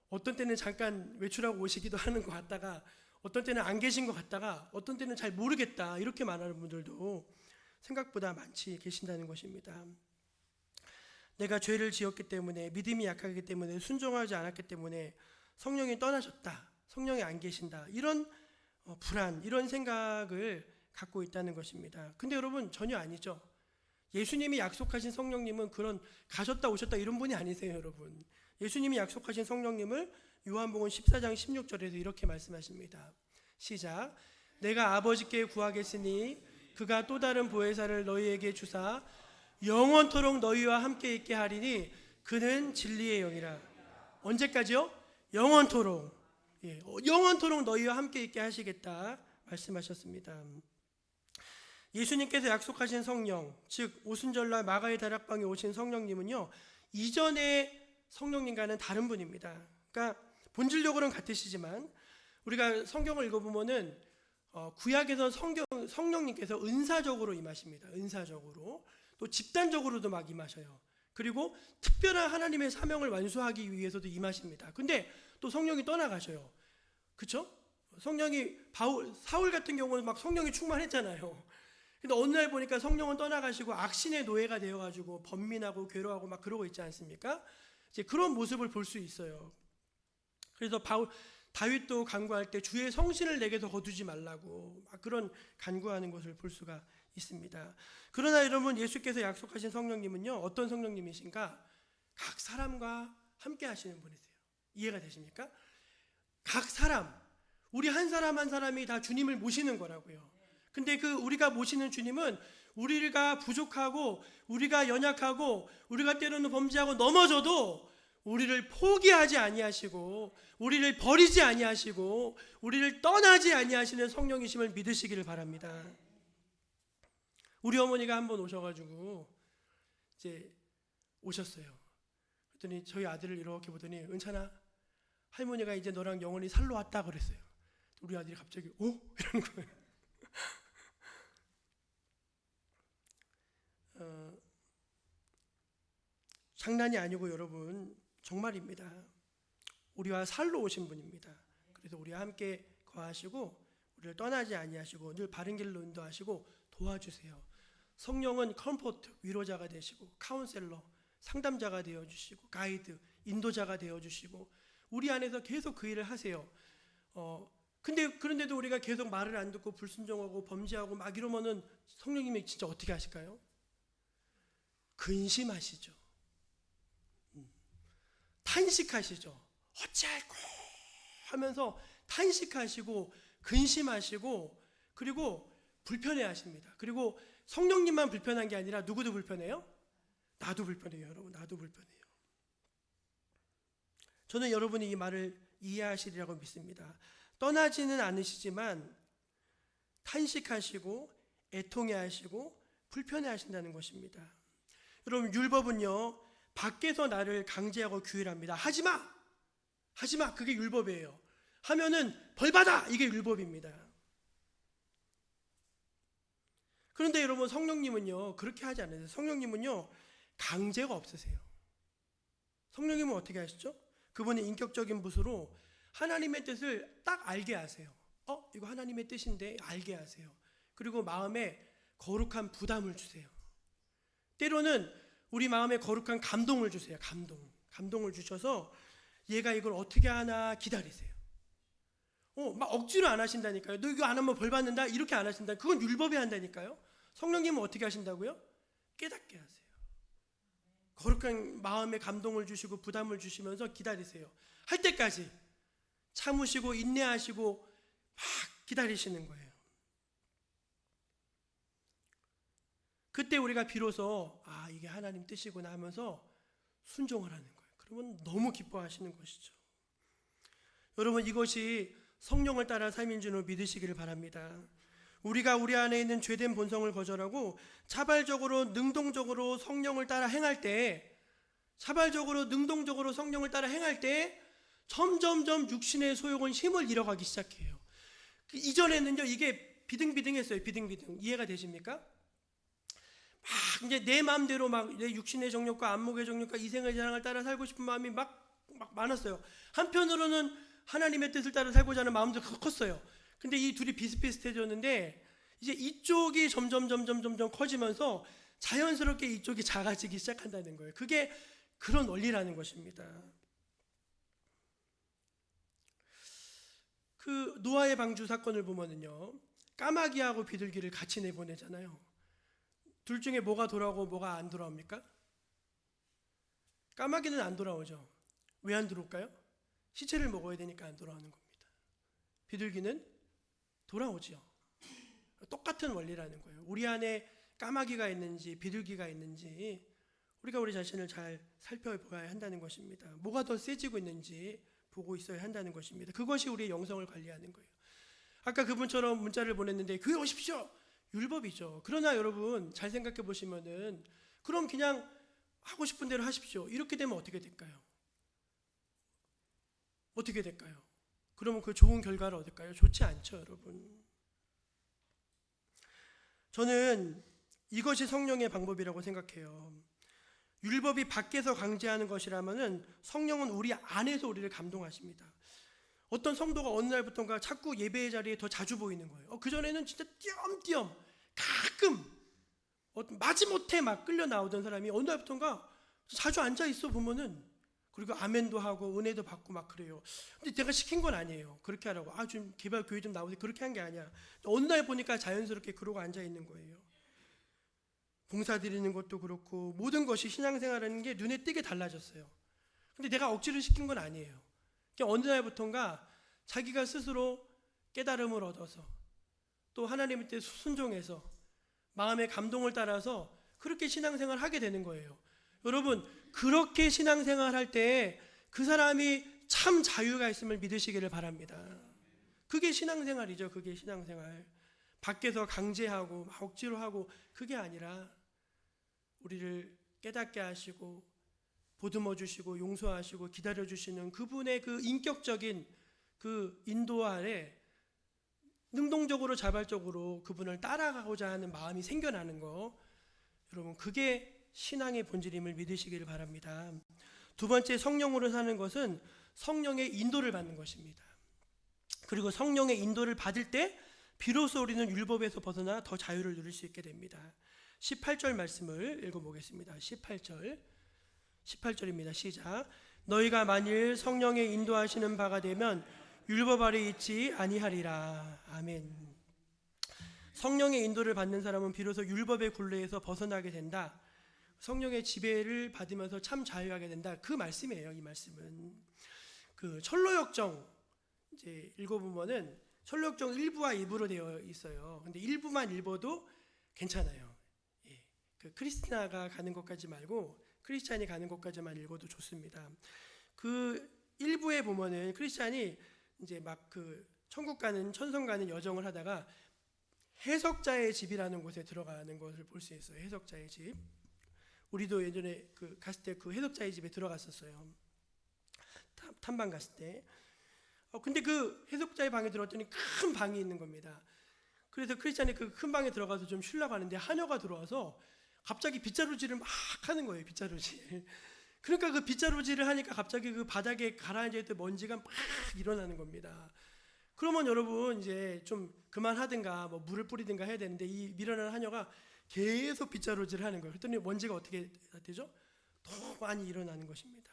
어떤 때는 잠깐 외출하고 오시기도 하는 것 같다가, 어떤 때는 안 계신 것 같다가, 어떤 때는 잘 모르겠다, 이렇게 말하는 분들도 생각보다 많이 계신다는 것입니다. 내가 죄를 지었기 때문에, 믿음이 약하기 때문에, 순종하지 않았기 때문에 성령이 떠나셨다, 성령이 안 계신다, 이런 불안, 이런 생각을 갖고 있다는 것입니다. 근데 여러분, 전혀 아니죠. 예수님이 약속하신 성령님은 그런 가셨다 오셨다 이런 분이 아니세요, 여러분. 예수님이 약속하신 성령님을 요한복음 14장 16절에서 이렇게 말씀하십니다. 시작. 내가 아버지께 구하겠으니 그가 또 다른 보혜사를 너희에게 주사 영원토록 너희와 함께 있게 하리니 그는 진리의 영이라. 언제까지요? 영원토록. 예, 영원토록 너희와 함께 있게 하시겠다 말씀하셨습니다. 예수님께서 약속하신 성령, 즉 오순절날 마가의 다락방에 오신 성령님은요, 이전의 성령님과는 다른 분입니다. 그러니까 본질적으로는 같으시지만 우리가 성경을 읽어보면은 구약에서 성령님께서 은사적으로 임하십니다. 은사적으로. 또 집단적으로도 막 임하셔요. 그리고 특별한 하나님의 사명을 완수하기 위해서도 임하십니다. 근데 또 성령이 떠나가셔요. 그렇죠? 성령이 사울 같은 경우는 막 성령이 충만했잖아요. 근데 어느 날 보니까 성령은 떠나가시고 악신의 노예가 되어가지고 번민하고 괴로워하고 막 그러고 있지 않습니까? 이제 그런 모습을 볼 수 있어요. 그래서 다윗도 간구할 때 주의 성신을 내게서 거두지 말라고 막 그런 간구하는 것을 볼 수가 있습니다. 그러나 여러분, 예수께서 약속하신 성령님은요, 어떤 성령님이신가? 각 사람과 함께 하시는 분이세요. 이해가 되십니까? 각 사람, 우리 한 사람 한 사람이 다 주님을 모시는 거라고요. 근데 그 우리가 모시는 주님은 우리가 부족하고 우리가 연약하고 우리가 때로는 범죄하고 넘어져도 우리를 포기하지 아니하시고 우리를 버리지 아니하시고 우리를 떠나지 아니하시는 성령이심을 믿으시기를 바랍니다. 우리 어머니가 한번 오셔가지고 이제 오셨어요. 그랬더니 저희 아들을 이렇게 보더니, 은찬아, 할머니가 이제 너랑 영원히 살러 왔다 그랬어요. 우리 아들이 갑자기 이러는 거예요. 장난이 아니고 여러분, 정말입니다. 우리와 살러 오신 분입니다. 그래서 우리와 함께 거하시고 우리를 떠나지 아니하시고 늘 바른 길로 인도하시고 도와주세요. 성령은 컴포트, 위로자가 되시고 카운셀러, 상담자가 되어주시고 가이드, 인도자가 되어주시고 우리 안에서 계속 그 일을 하세요. 그런데도 우리가 계속 말을 안 듣고 불순종하고 범죄하고 막 이러면은 성령님이 진짜 어떻게 하실까요? 근심하시죠. 탄식하시죠. 어찌할꼬 하면서 탄식하시고 근심하시고 그리고 불편해하십니다. 그리고 성령님만 불편한 게 아니라 누구도 불편해요? 나도 불편해요. 여러분, 나도 불편해요. 저는 여러분이 이 말을 이해하시리라고 믿습니다. 떠나지는 않으시지만 탄식하시고 애통해하시고 불편해하신다는 것입니다. 여러분, 율법은요, 밖에서 나를 강제하고 규율합니다. 하지마! 하지마! 그게 율법이에요. 하면은 벌받아! 이게 율법입니다. 그런데 여러분, 성령님은요, 그렇게 하지 않으세요. 성령님은요, 강제가 없으세요. 성령님은 어떻게 하시죠? 그분의 인격적인 모습으로 하나님의 뜻을 딱 알게 하세요. 이거 하나님의 뜻인데 알게 하세요. 그리고 마음에 거룩한 부담을 주세요. 때로는 우리 마음에 거룩한 감동을 주세요. 감동을 주셔서 얘가 이걸 어떻게 하나 기다리세요. 막 억지로 안 하신다니까요. 너 이거 안 하면 벌 받는다 이렇게 안 하신다. 그건 율법이 한다니까요. 성령님은 어떻게 하신다고요? 깨닫게 하세요. 거룩한 마음에 감동을 주시고 부담을 주시면서 기다리세요. 할 때까지 참으시고 인내하시고 막 기다리시는 거예요. 그때 우리가 비로소 이게 하나님 뜻이구나 하면서 순종을 하는 거예요. 그러면 너무 기뻐하시는 것이죠. 여러분, 이것이 성령을 따라 삶인 줄로 믿으시기를 바랍니다. 우리가 우리 안에 있는 죄된 본성을 거절하고 자발적으로 능동적으로 성령을 따라 행할 때, 능동적으로 성령을 따라 행할 때 점점점 육신의 소욕은 힘을 잃어가기 시작해요. 이전에는요, 이게 비등비등했어요. 비등비등. 이해가 되십니까? 막 이제 내 마음대로 막 내 육신의 정욕과 안목의 정욕과 이생의 자랑을 따라 살고 싶은 마음이 막 많았어요. 한편으로는 하나님의 뜻을 따라 살고자 하는 마음도 컸어요. 근데 이 둘이 비슷비슷해졌는데 이제 이쪽이 점점 커지면서 자연스럽게 이쪽이 작아지기 시작한다는 거예요. 그게 그런 원리라는 것입니다. 그 노아의 방주 사건을 보면은요, 까마귀하고 비둘기를 같이 내보내잖아요. 둘 중에 뭐가 돌아오고 뭐가 안 돌아옵니까? 까마귀는 안 돌아오죠. 왜 안 돌아올까요? 시체를 먹어야 되니까 안 돌아오는 겁니다. 비둘기는 돌아오죠. 똑같은 원리라는 거예요. 우리 안에 까마귀가 있는지 비둘기가 있는지 우리가 우리 자신을 잘 살펴봐야 한다는 것입니다. 뭐가 더 세지고 있는지 보고 있어야 한다는 것입니다. 그것이 우리의 영성을 관리하는 거예요. 아까 그분처럼 문자를 보냈는데 교회 오십시오. 율법이죠. 그러나 여러분, 잘 생각해 보시면은 그럼 그냥 하고 싶은 대로 하십시오. 이렇게 되면 어떻게 될까요? 어떻게 될까요? 그러면 그 좋은 결과를 얻을까요? 좋지 않죠, 여러분. 저는 이것이 성령의 방법이라고 생각해요. 율법이 밖에서 강제하는 것이라면은 성령은 우리 안에서 우리를 감동하십니다. 어떤 성도가 어느 날부터인가 자꾸 예배의 자리에 더 자주 보이는 거예요. 그전에는 진짜 띄엄띄엄 가끔 마지못해 막 끌려 나오던 사람이 어느 날부터인가 자주 앉아 있어 보면은, 그리고 아멘도 하고 은혜도 받고 막 그래요. 근데 내가 시킨 건 아니에요. 그렇게 하라고. 좀 개발 교회 좀 나오세요. 그렇게 한 게 아니야. 어느 날 보니까 자연스럽게 그러고 앉아 있는 거예요. 봉사 드리는 것도 그렇고 모든 것이 신앙생활하는 게 눈에 띄게 달라졌어요. 근데 내가 억지로 시킨 건 아니에요. 그냥 어느 날부터인가 자기가 스스로 깨달음을 얻어서 또 하나님한테 순종해서 마음의 감동을 따라서 그렇게 신앙생활을 하게 되는 거예요. 여러분, 그렇게 신앙생활 할 때 그 사람이 참 자유가 있음을 믿으시기를 바랍니다. 그게 신앙생활이죠. 그게 신앙생활. 밖에서 강제하고 막 억지로 하고 그게 아니라 우리를 깨닫게 하시고 보듬어 주시고 용서하시고 기다려 주시는 그분의 그 인격적인 그 인도 아래 능동적으로 자발적으로 그분을 따라가고자 하는 마음이 생겨나는 거, 여러분 그게 신앙의 본질임을 믿으시기를 바랍니다. 두 번째, 성령으로 사는 것은 성령의 인도를 받는 것입니다. 그리고 성령의 인도를 받을 때 비로소 우리는 율법에서 벗어나 더 자유를 누릴 수 있게 됩니다. 18절 말씀을 읽어보겠습니다. 18절입니다. 시작. 너희가 만일 성령의 인도하시는 바가 되면 율법 아래 있지 아니하리라. 아멘. 성령의 인도를 받는 사람은 비로소 율법의 굴레에서 벗어나게 된다. 성령의 지배를 받으면서 참 자유하게 된다. 그 말씀이에요. 이 말씀은 그 철로역정 이제 읽어보면은 철로역정 1부와 2부로 되어 있어요. 근데 1부만 읽어도 괜찮아요. 그 크리스티나가 가는 것까지 말고 크리스찬이 가는 것까지만 읽어도 좋습니다. 그 1부에 보면은 크리스찬이 이제 막 그 천국 가는 천성 가는 여정을 하다가 해석자의 집이라는 곳에 들어가는 것을 볼 수 있어요. 해석자의 집. 우리도 예전에 그 갔을 때 그 해석자의 집에 들어갔었어요. 탐방 갔을 때. 근데 그 해석자의 방에 들어왔더니 큰 방이 있는 겁니다. 그래서 크리스찬이 그 큰 방에 들어가서 좀 쉬려고 하는데 하녀가 들어와서 갑자기 빗자루질을 막 하는 거예요. 빗자루질. 그러니까 그 빗자루질을 하니까 갑자기 그 바닥에 가라앉아 있던 먼지가 막 일어나는 겁니다. 그러면 여러분 이제 좀 그만하든가 뭐 물을 뿌리든가 해야 되는데 이 밀어나는 하녀가 계속 빗자루질을 하는 거예요. 그랬더니 먼지가 어떻게 되죠? 더 많이 일어나는 것입니다.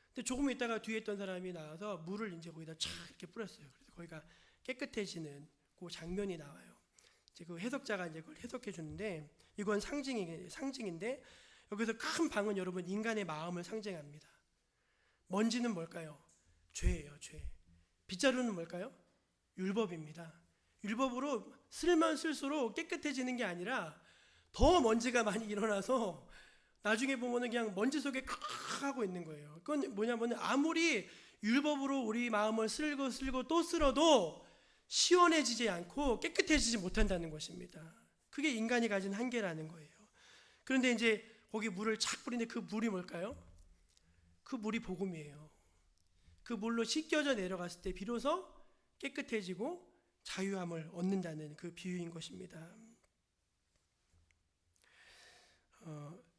근데 조금 있다가 뒤에 있던 사람이 나와서 물을 이제 거기다 촥 이렇게 뿌렸어요. 그래서 거기가 깨끗해지는 그 장면이 나와요. 이제 그 해석자가 이제 그걸 해석해 주는데 이건 상징인데 여기서 큰 방은 여러분 인간의 마음을 상징합니다. 먼지는 뭘까요? 죄예요, 죄. 빗자루는 뭘까요? 율법입니다. 율법으로 쓸면 쓸수록 깨끗해지는 게 아니라 더 먼지가 많이 일어나서 나중에 보면은 그냥 먼지 속에 칵 하고 있는 거예요. 그건 뭐냐면 아무리 율법으로 우리 마음을 쓸고 또 쓸어도 시원해지지 않고 깨끗해지지 못한다는 것입니다. 그게 인간이 가진 한계라는 거예요. 그런데 이제 거기 물을 착 뿌리는데 그 물이 뭘까요? 그 물이 복음이에요. 그 물로 씻겨져 내려갔을 때 비로소 깨끗해지고 자유함을 얻는다는 그 비유인 것입니다.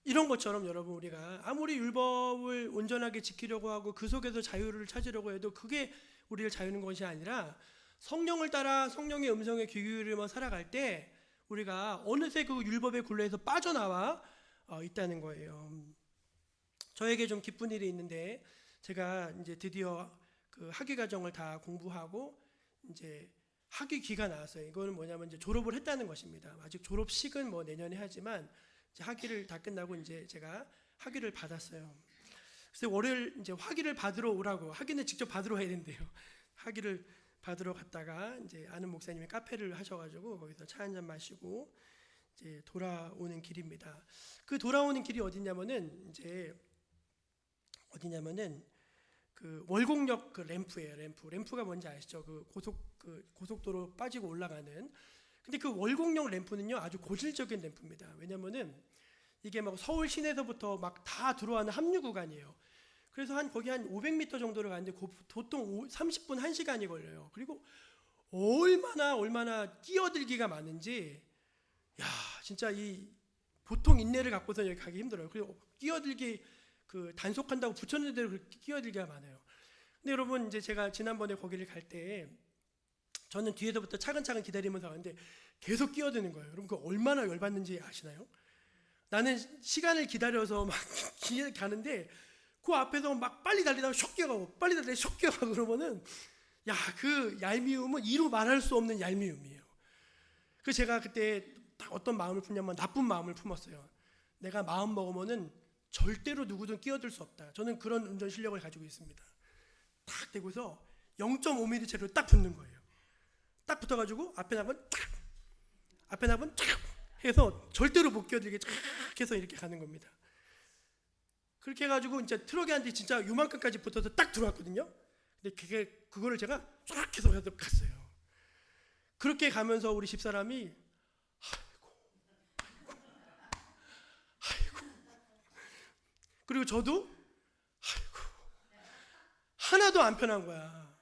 이런 것처럼 여러분 우리가 아무리 율법을 온전하게 지키려고 하고 그 속에서 자유를 찾으려고 해도 그게 우리를 자유는 것이 아니라 성령을 따라 성령의 음성에 귀 기울이며 살아갈 때 우리가 어느새 그 율법의 굴레에서 빠져나와 있다는 거예요. 저에게 좀 기쁜 일이 있는데 제가 이제 드디어 그 학위 과정을 다 공부하고 이제 학위기가 나왔어요. 이거는 뭐냐면 이제 졸업을 했다는 것입니다. 아직 졸업식은 뭐 내년에 하지만 이제 학위를 다 끝나고 이제 제가 학위를 받았어요. 그래서 월요일 이제 학위를 받으러 오라고, 학위는 직접 받으러 와야 된대요. 학위를 받으러 갔다가 이제 아는 목사님이 카페를 하셔가지고 거기서 차 한잔 마시고 이제 돌아오는 길입니다. 그 돌아오는 길이 어디냐면은 그 월곡역 그 램프예요. 램프가 뭔지 아시죠? 그 고속도로 빠지고 올라가는. 근데 그 월곡역 램프는요 아주 고질적인 램프입니다. 왜냐면은 이게 막 서울 시내에서부터 막 다 들어와는 합류 구간이에요. 그래서 거기 한 500m 정도를 가는데 보통 30분 1시간이 걸려요. 그리고 얼마나 끼어들기가 많은지 야, 진짜 이 보통 인내를 갖고서 여기 가기 힘들어요. 그리고 끼어들기 그 단속한다고 붙였는 대로 그렇게 끼어들기가 많아요. 근데 여러분 이제 제가 지난번에 거기를 갈 때 저는 뒤에서부터 차근차근 기다리면서 가는데 계속 끼어드는 거예요. 여러분 그 얼마나 열받는지 아시나요? 나는 시간을 기다려서 막 가는데 그 앞에서 막 빨리 달리다가 ሾ 뛰어가고 빨리 달리다가 ሾ 뛰어가고 그러면은 야, 그 얄미움은 이루 말할 수 없는 얄미움이에요. 그 제가 그때 딱 어떤 마음을 품냐면 나쁜 마음을 품었어요. 내가 마음 먹으면은 절대로 누구든 끼어들 수 없다. 저는 그런 운전 실력을 가지고 있습니다. 딱 대고서 0.5mm 채로 딱 붙는 거예요. 딱 붙어가지고 앞에 나면 딱, 앞에 나면 딱 해서 절대로 못 끼어들게 쫙 해서 이렇게 가는 겁니다. 그렇게 해가지고 이제 트럭에한테 진짜 요만큼까지 붙어서 딱 들어왔거든요. 근데 그거를 제가 쫙 해서 갔어요. 그렇게 가면서 우리 집사람이 아이고 그리고 저도 하나도 안 편한 거야.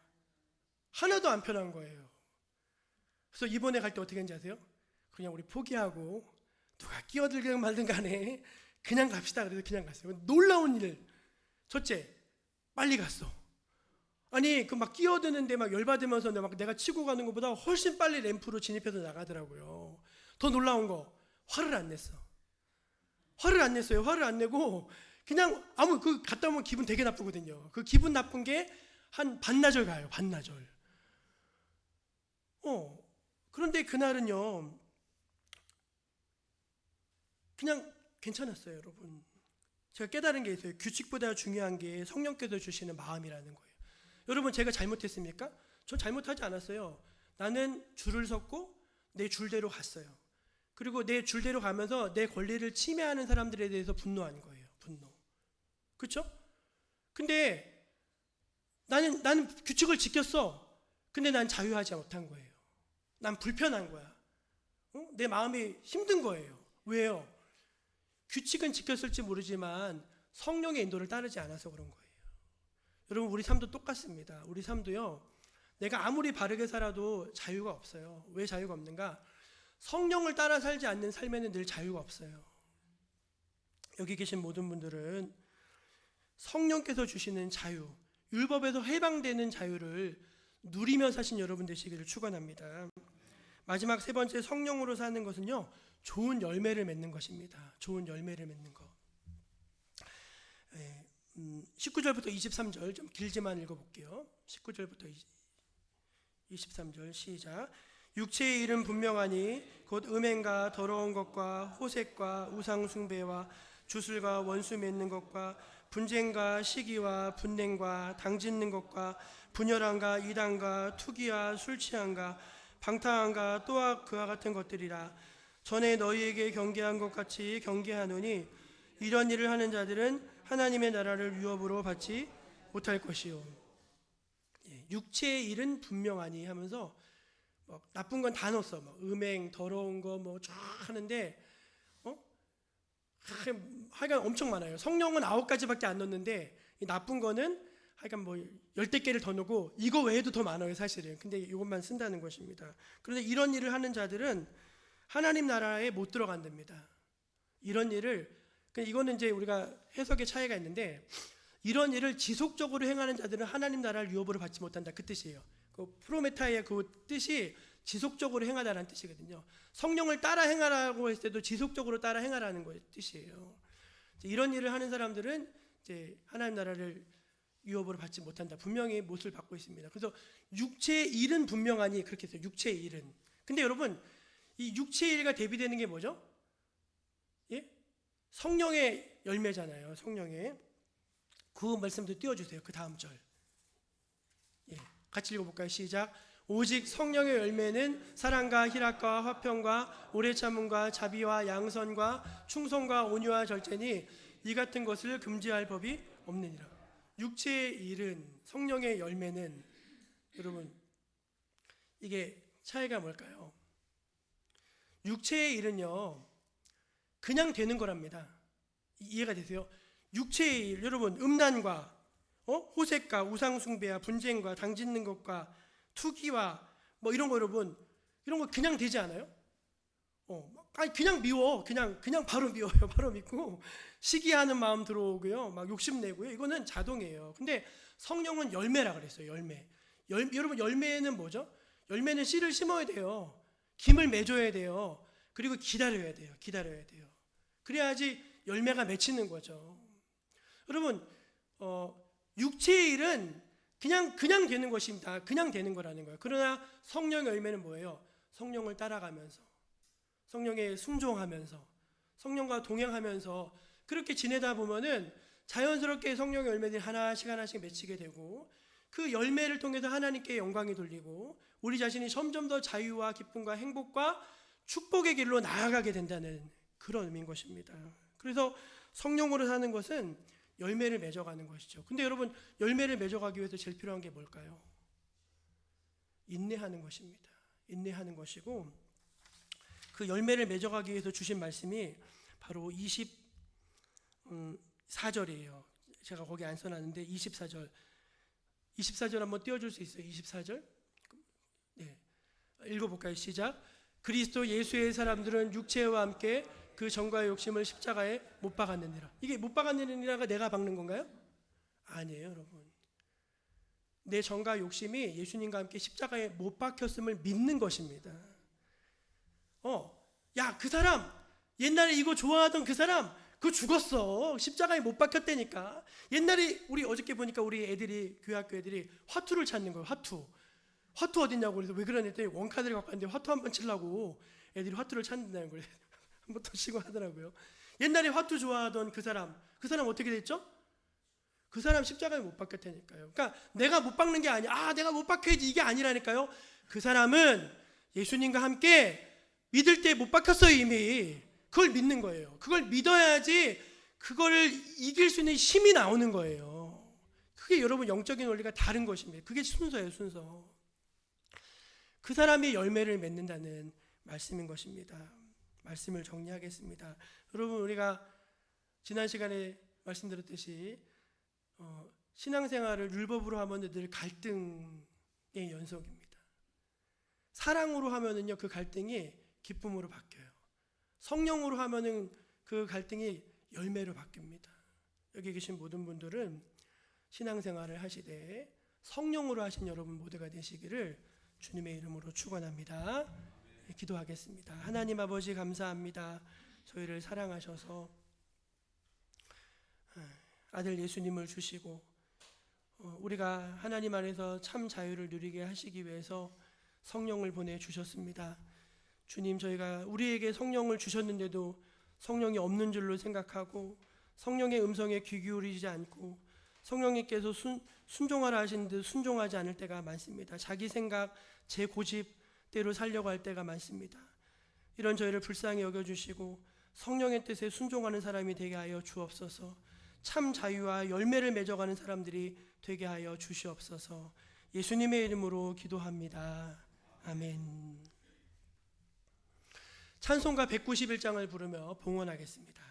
하나도 안 편한 거예요. 그래서 이번에 갈 때 어떻게 했는지 아세요? 그냥 우리 포기하고 누가 끼어들든 말든 간에 그냥 갑시다. 그래서 그냥 갔어요. 놀라운 일. 첫째, 빨리 갔어. 아니 그 막 끼어드는데 막 열받으면서 막 내가 치고 가는 것보다 훨씬 빨리 램프로 진입해서 나가더라고요. 더 놀라운 거, 화를 안 냈어. 화를 안 냈어요. 화를 안 내고 그냥 그 갔다 오면 기분 되게 나쁘거든요. 그 기분 나쁜 게 한 반나절 가요. 반나절. 그런데 그날은요 그냥 괜찮았어요. 여러분, 제가 깨달은 게 있어요. 규칙보다 중요한 게 성령께서 주시는 마음이라는 거예요. 여러분, 제가 잘못했습니까? 전 잘못하지 않았어요. 나는 줄을 섰고 내 줄대로 갔어요. 그리고 내 줄대로 가면서 내 권리를 침해하는 사람들에 대해서 분노한 거예요. 분노. 그렇죠? 근데 나는 규칙을 지켰어. 근데 난 자유하지 못한 거예요. 난 불편한 거야. 내 마음이 힘든 거예요. 왜요? 규칙은 지켰을지 모르지만 성령의 인도를 따르지 않아서 그런 거예요. 여러분, 우리 삶도 똑같습니다. 우리 삶도요, 내가 아무리 바르게 살아도 자유가 없어요. 왜 자유가 없는가? 성령을 따라 살지 않는 삶에는 늘 자유가 없어요. 여기 계신 모든 분들은 성령께서 주시는 자유, 율법에서 해방되는 자유를 누리며 사신 여러분 되시기를 축원합니다. 마지막 세 번째, 성령으로 사는 것은요, 좋은 열매를 맺는 것입니다. 좋은 열매를 맺는 것. 19절부터 23절 좀 길지만 읽어볼게요. 19절부터 23절 시작. 육체의 일은 분명하니 곧 음행과 더러운 것과 호색과 우상 숭배와 주술과 원수 맺는 것과 분쟁과 시기와 분냉과 당짓는 것과 분열함과 이단과 투기와 술 취함과 방탕함과 또한 그와 같은 것들이라. 전에 너희에게 경계한 것 같이 경계하노니 이런 일을 하는 자들은 하나님의 나라를 유업으로 받지 못할 것이요. 육체의 일은 분명하니 하면서 나쁜 건 다 넣었어. 음행, 더러운 거 뭐 쫙 하는데 하여간 엄청 많아요. 성령은 9가지밖에 안 넣었는데 이 나쁜 거는 하여간 뭐 10대 개를 더 넣고 이거 외에도 더 많아요, 사실은. 근데 이것만 쓴다는 것입니다. 그런데 이런 일을 하는 자들은 하나님 나라에 못 들어간답니다. 이런 일을, 이거는 이제 우리가 해석의 차이가 있는데, 이런 일을 지속적으로 행하는 자들은 하나님 나라를 유업으로 받지 못한다, 그 뜻이에요. 그 프로메타의 그 뜻이 지속적으로 행하다라는 뜻이거든요. 성령을 따라 행하라고 했을 때도 지속적으로 따라 행하라는 거의 뜻이에요. 이런 일을 하는 사람들은 이제 하나님 나라를 유업으로 받지 못한다. 분명히 못을 받고 있습니다. 그래서 육체의 일은 분명하니 그렇게 해서 육체의 일은. 근데 여러분, 이 육체의 일과 대비되는 게 뭐죠? 예? 성령의 열매잖아요. 성령의. 그 말씀도 띄워주세요. 그 다음 절. 예, 같이 읽어볼까요? 시작. 오직 성령의 열매는 사랑과 희락과 화평과 오래 참음과 자비와 양선과 충성과 온유와 절제니 이 같은 것을 금지할 법이 없느니라. 육체의 일은, 성령의 열매는, 여러분, 이게 차이가 뭘까요? 육체의 일은요, 그냥 되는 거랍니다. 이해가 되세요? 육체의 일, 여러분, 음란과 호색과 우상숭배와 분쟁과 당짓는 것과 투기와 뭐 이런 거, 여러분, 이런 거 그냥 되지 않아요? 아니 그냥 미워. 그냥 바로 미워요. 바로 믿고 시기하는 마음 들어오고요. 막 욕심내고요. 이거는 자동이에요. 근데 성령은 열매라 그랬어요. 열매. 여러분 열매는 뭐죠? 열매는 씨를 심어야 돼요. 김을 맺어야 돼요. 그리고 기다려야 돼요. 그래야지 열매가 맺히는 거죠. 여러분 육체의 일은 그냥 되는 것입니다. 그냥 되는 거라는 거예요. 그러나 성령의 열매는 뭐예요? 성령을 따라가면서, 성령에 순종하면서, 성령과 동행하면서 그렇게 지내다 보면은 자연스럽게 성령의 열매들이 하나씩 맺히게 되고, 그 열매를 통해서 하나님께 영광이 돌리고 우리 자신이 점점 더 자유와 기쁨과 행복과 축복의 길로 나아가게 된다는 그런 의미인 것입니다. 그래서 성령으로 사는 것은 열매를 맺어가는 것이죠. 근데 여러분 열매를 맺어가기 위해서 제일 필요한 게 뭘까요? 인내하는 것입니다. 인내하는 것이고, 그 열매를 맺어가기 위해서 주신 말씀이 바로 24절이에요. 제가 거기 안 써놨는데 24절 한번 띄워줄 수 있어요? 24절? 네, 읽어볼까요? 시작. 그리스도 예수의 사람들은 육체와 함께 그 정과의 욕심을 십자가에 못 박았느니라. 이게 못 박았느니라가 내가 박는 건가요? 아니에요, 여러분. 내 정과 욕심이 예수님과 함께 십자가에 못 박혔음을 믿는 것입니다. 야, 그 사람 옛날에 이거 좋아하던 그 사람 그거 죽었어. 십자가에 못 박혔다니까. 옛날에 우리 어저께 보니까 우리 애들이, 교회학교 애들이 화투를 찾는 거예요. 화투 어딨냐고. 그래서 왜 그러냐 했더니 원카드를 갖고 왔는데 화투 한번 치려고 애들이 화투를 찾는다는 거예요. 한번 더 치고 하더라고요. 옛날에 화투 좋아하던 그 사람 어떻게 됐죠? 그 사람 십자가에 못 박혔다니까요. 그러니까 내가 못 박는 게 아니야. 내가 못 박혀야지, 이게 아니라니까요. 그 사람은 예수님과 함께 믿을 때 못 박혔어요. 이미 그걸 믿는 거예요. 그걸 믿어야지 그거를 이길 수 있는 힘이 나오는 거예요. 그게 여러분 영적인 원리가 다른 것입니다. 그게 순서예요. 순서. 그 사람이 열매를 맺는다는 말씀인 것입니다. 말씀을 정리하겠습니다. 여러분 우리가 지난 시간에 말씀드렸듯이 신앙생활을 율법으로 하면 늘 갈등의 연속입니다. 사랑으로 하면은요 그 갈등이 기쁨으로 바뀌어요. 성령으로 하면은 그 갈등이 열매로 바뀝니다. 여기 계신 모든 분들은 신앙생활을 하시되 성령으로 하신 여러분 모두가 되시기를 주님의 이름으로 축원합니다. 기도하겠습니다. 하나님 아버지 감사합니다. 저희를 사랑하셔서 아들 예수님을 주시고 우리가 하나님 안에서 참 자유를 누리게 하시기 위해서 성령을 보내주셨습니다. 주님, 저희가 우리에게 성령을 주셨는데도 성령이 없는 줄로 생각하고 성령의 음성에 귀 기울이지 않고 성령님께서 순종하라 하신 듯 순종하지 않을 때가 많습니다. 자기 생각, 제 고집대로 살려고 할 때가 많습니다. 이런 저희를 불쌍히 여겨주시고 성령의 뜻에 순종하는 사람이 되게 하여 주옵소서. 참 자유와 열매를 맺어가는 사람들이 되게 하여 주시옵소서. 예수님의 이름으로 기도합니다. 아멘. 찬송가 191장을 부르며 봉헌하겠습니다.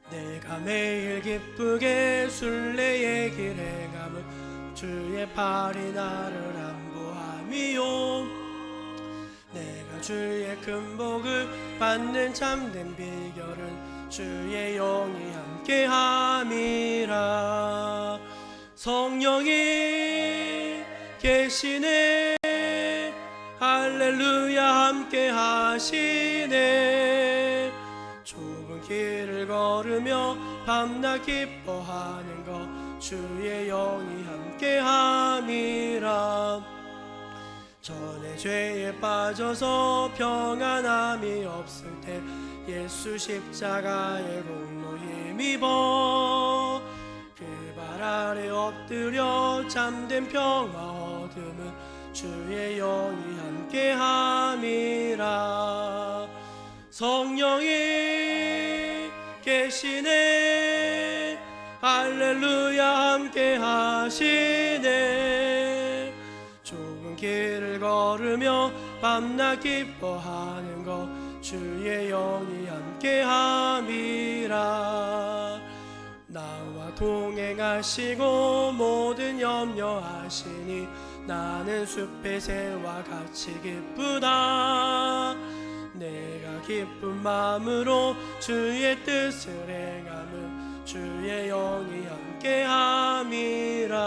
내가 매일 기쁘게 순례의 길에 가면 주의 팔이 나를 안보함이요. 내가 주의 큰 복을 받는 참된 비결은 주의 영이 함께함이라. 성령이 계시네, 할렐루야 함께하시네. 좁은 길을 걸으며 밤낮 기뻐하는 것 주의 영이 함께함이라. 전에 죄에 빠져서 평안함이 없을 때 예수 십자가의 공로 힘입어 그 발 아래 엎드려 잠든 평화 얻음은 주의 영이 함께함이라. 성령이 계시네, 할렐루야 함께하시네. 좁은 길을 걸으며 밤낮 기뻐하는 것 주의 영이 함께함이라. 나와 동행하시고 모든 염려하시니 나는 숲의 새와 같이 기쁘다. 내가 기쁜 마음으로 주의 뜻을 행함은 주의 영이 함께함이라.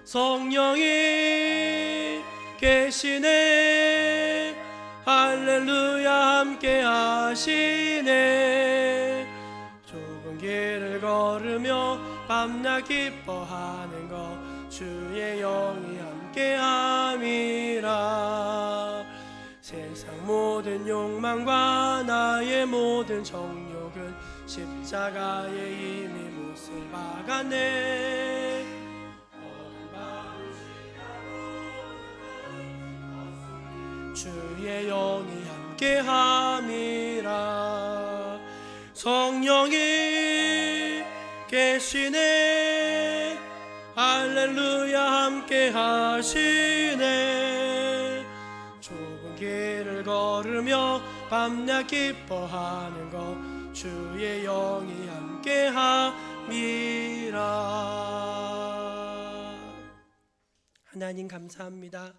성령이 계시네 할렐루야 함께 하시네. 좁은 길을 걸으며 밤낮 기뻐하는 것 주의 영이 함께 함이라. 세상 모든 욕망과 나의 모든 정욕은 십자가에 이미 못을 박았네. 주의 영이 함께함이라. 성령이 계시네 할렐루야 함께하시네. 좁은 길을 걸으며 밤낮 기뻐하는 것 주의 영이 함께함이라. 하나님 감사합니다.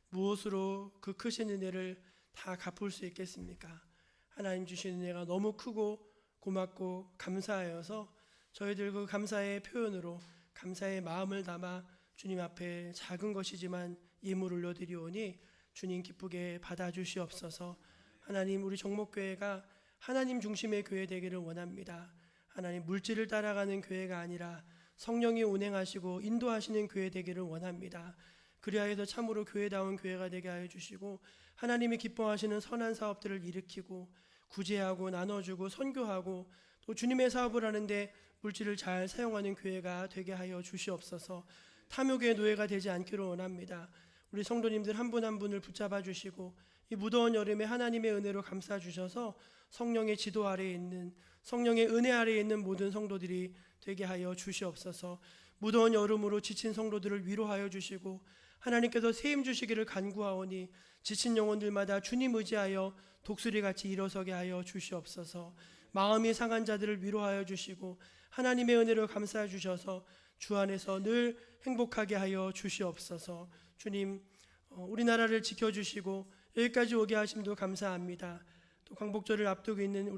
무엇으로 그 크신 은혜를 다 갚을 수 있겠습니까? 하나님 주신 은혜가 너무 크고 고맙고 감사하여서 저희들 그 감사의 표현으로 감사의 마음을 담아 주님 앞에 작은 것이지만 예물 올려드리오니 주님 기쁘게 받아주시옵소서. 하나님, 우리 정목교회가 하나님 중심의 교회 되기를 원합니다. 하나님, 물질을 따라가는 교회가 아니라 성령이 운행하시고 인도하시는 교회 되기를 원합니다. 그리하여서 참으로 교회다운 교회가 되게 하여 주시고 하나님이 기뻐하시는 선한 사업들을 일으키고 구제하고 나눠주고 선교하고 또 주님의 사업을 하는데 물질을 잘 사용하는 교회가 되게 하여 주시옵소서. 탐욕의 노예가 되지 않기를 원합니다. 우리 성도님들 한 분 한 분을 붙잡아 주시고 이 무더운 여름에 하나님의 은혜로 감싸 주셔서 성령의 지도 아래에 있는, 성령의 은혜 아래에 있는 모든 성도들이 되게 하여 주시옵소서. 무더운 여름으로 지친 성도들을 위로하여 주시고 하나님께서 세임 주시기를 간구하오니 지친 영혼들마다 주님 의지하여 독수리같이 일어서게 하여 주시옵소서. 마음이 상한 자들을 위로하여 주시고 하나님의 은혜를 감싸 주셔서 주 안에서 늘 행복하게 하여 주시옵소서. 주님, 우리나라를 지켜주시고 여기까지 오게 하심도 감사합니다. 또 광복절을 앞두고 있는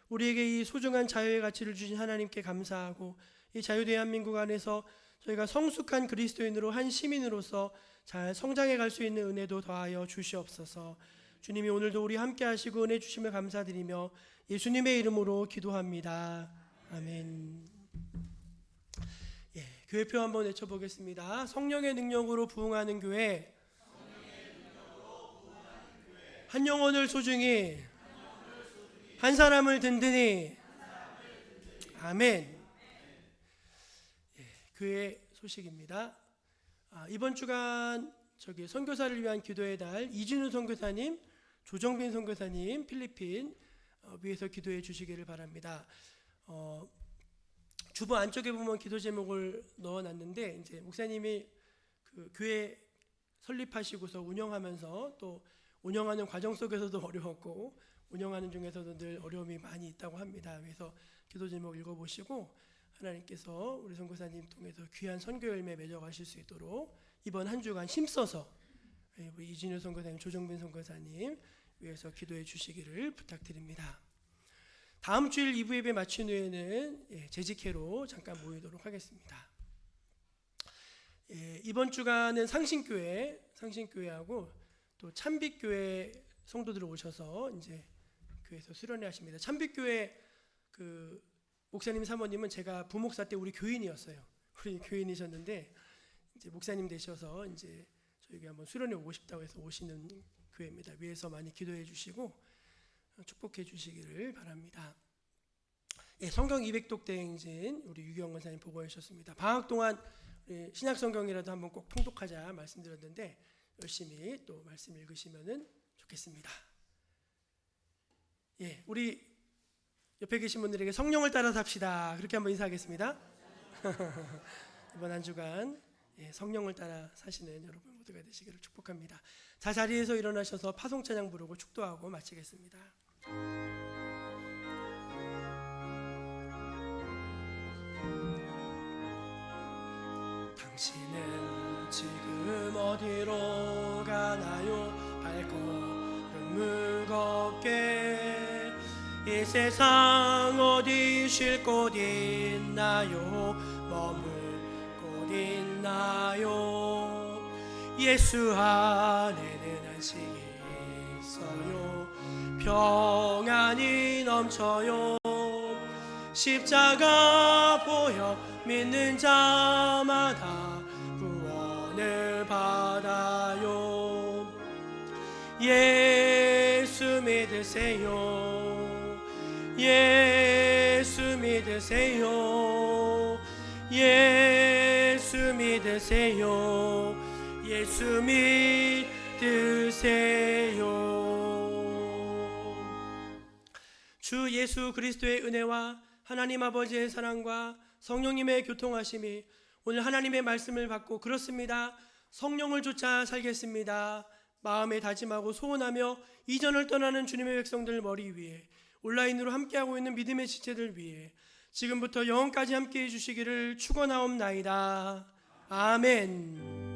우리에게 이 소중한 자유의 가치를 주신 하나님께 감사하고 이 자유대한민국 안에서 저희가 성숙한 그리스도인으로 한 시민으로서 잘 성장해 갈 수 있는 은혜도 더하여 주시옵소서. 주님이 오늘도 우리 함께 하시고 은혜 주심을 감사드리며 예수님의 이름으로 기도합니다. 아멘. 교회표 한번 외쳐보겠습니다. 성령의 능력으로 부흥하는 교회, 한 영혼을 소중히, 한 사람을 든든히. 아멘. 교회 소식입니다. 이번 주간 선교사를 위한 기도의 달 이진우 선교사님, 조정빈 선교사님 필리핀 위해서 기도해 주시기를 바랍니다. 주보 안쪽에 보면 기도 제목을 넣어놨는데 이제 목사님이 그 교회 설립하시고서 운영하면서 또 운영하는 과정 속에서도 어려웠고 운영하는 중에서도 늘 어려움이 많이 있다고 합니다. 그래서 기도 제목 읽어보시고 하나님께서 우리 선교사님 통해서 귀한 선교 열매 맺어가실 수 있도록 이번 한 주간 힘써서 우리 이진우 선교사님, 조정빈 선교사님 위해서 기도해 주시기를 부탁드립니다. 다음 주일 2부 예배 마친 후에는 재직회로 잠깐 모이도록 하겠습니다. 이번 주간은 상신교회하고 또 찬빛교회 성도들 오셔서 이제 교회에서 수련회 하십니다. 찬빛교회 그 목사님 사모님은 제가 부목사 때 우리 교인이었어요. 우리 교인이셨는데 이제 목사님 되셔서 이제 저희가 한번 수련회 오고 싶다고 해서 오시는 교회입니다. 위에서 많이 기도해 주시고 축복해 주시기를 바랍니다. 성경 200독 대행진 우리 유경 권사님 보고해 주셨습니다. 방학 동안 신약 성경이라도 한번 꼭 통독하자 말씀드렸는데 열심히 또 말씀 읽으시면은 좋겠습니다. 우리 옆에 계신 분들에게 성령을 따라 삽시다. 그렇게 한번 인사하겠습니다. 이번 한 주간 성령을 따라 사시는 여러분 모두가 되시기를 축복합니다. 자, 자리에서 일어나셔서 파송찬양 부르고 축도하고 마치겠습니다. 당신은 지금 어디로 가나요? 발걸음 무겁게 이 세상 어디 쉴 곳 있나요? 머물 곳 있나요? 예수 안에는 안식이 있어요. 평안이 넘쳐요. 십자가 보여 믿는 자마다 구원을 받아요. 예수 믿으세요. 예수 믿으세요. 예수 믿으세요. 예수 믿으세요. 주 예수 그리스도의 은혜와 하나님 아버지의 사랑과 성령님의 교통하심이 오늘 하나님의 말씀을 받고 그렇습니다. 성령을 쫓아 살겠습니다. 마음에 다짐하고 소원하며 이전을 떠나는 주님의 백성들 머리 위에 온라인으로 함께하고 있는 믿음의 지체들 위해 지금부터 영원까지 함께해 주시기를 축원하옵나이다. 아멘.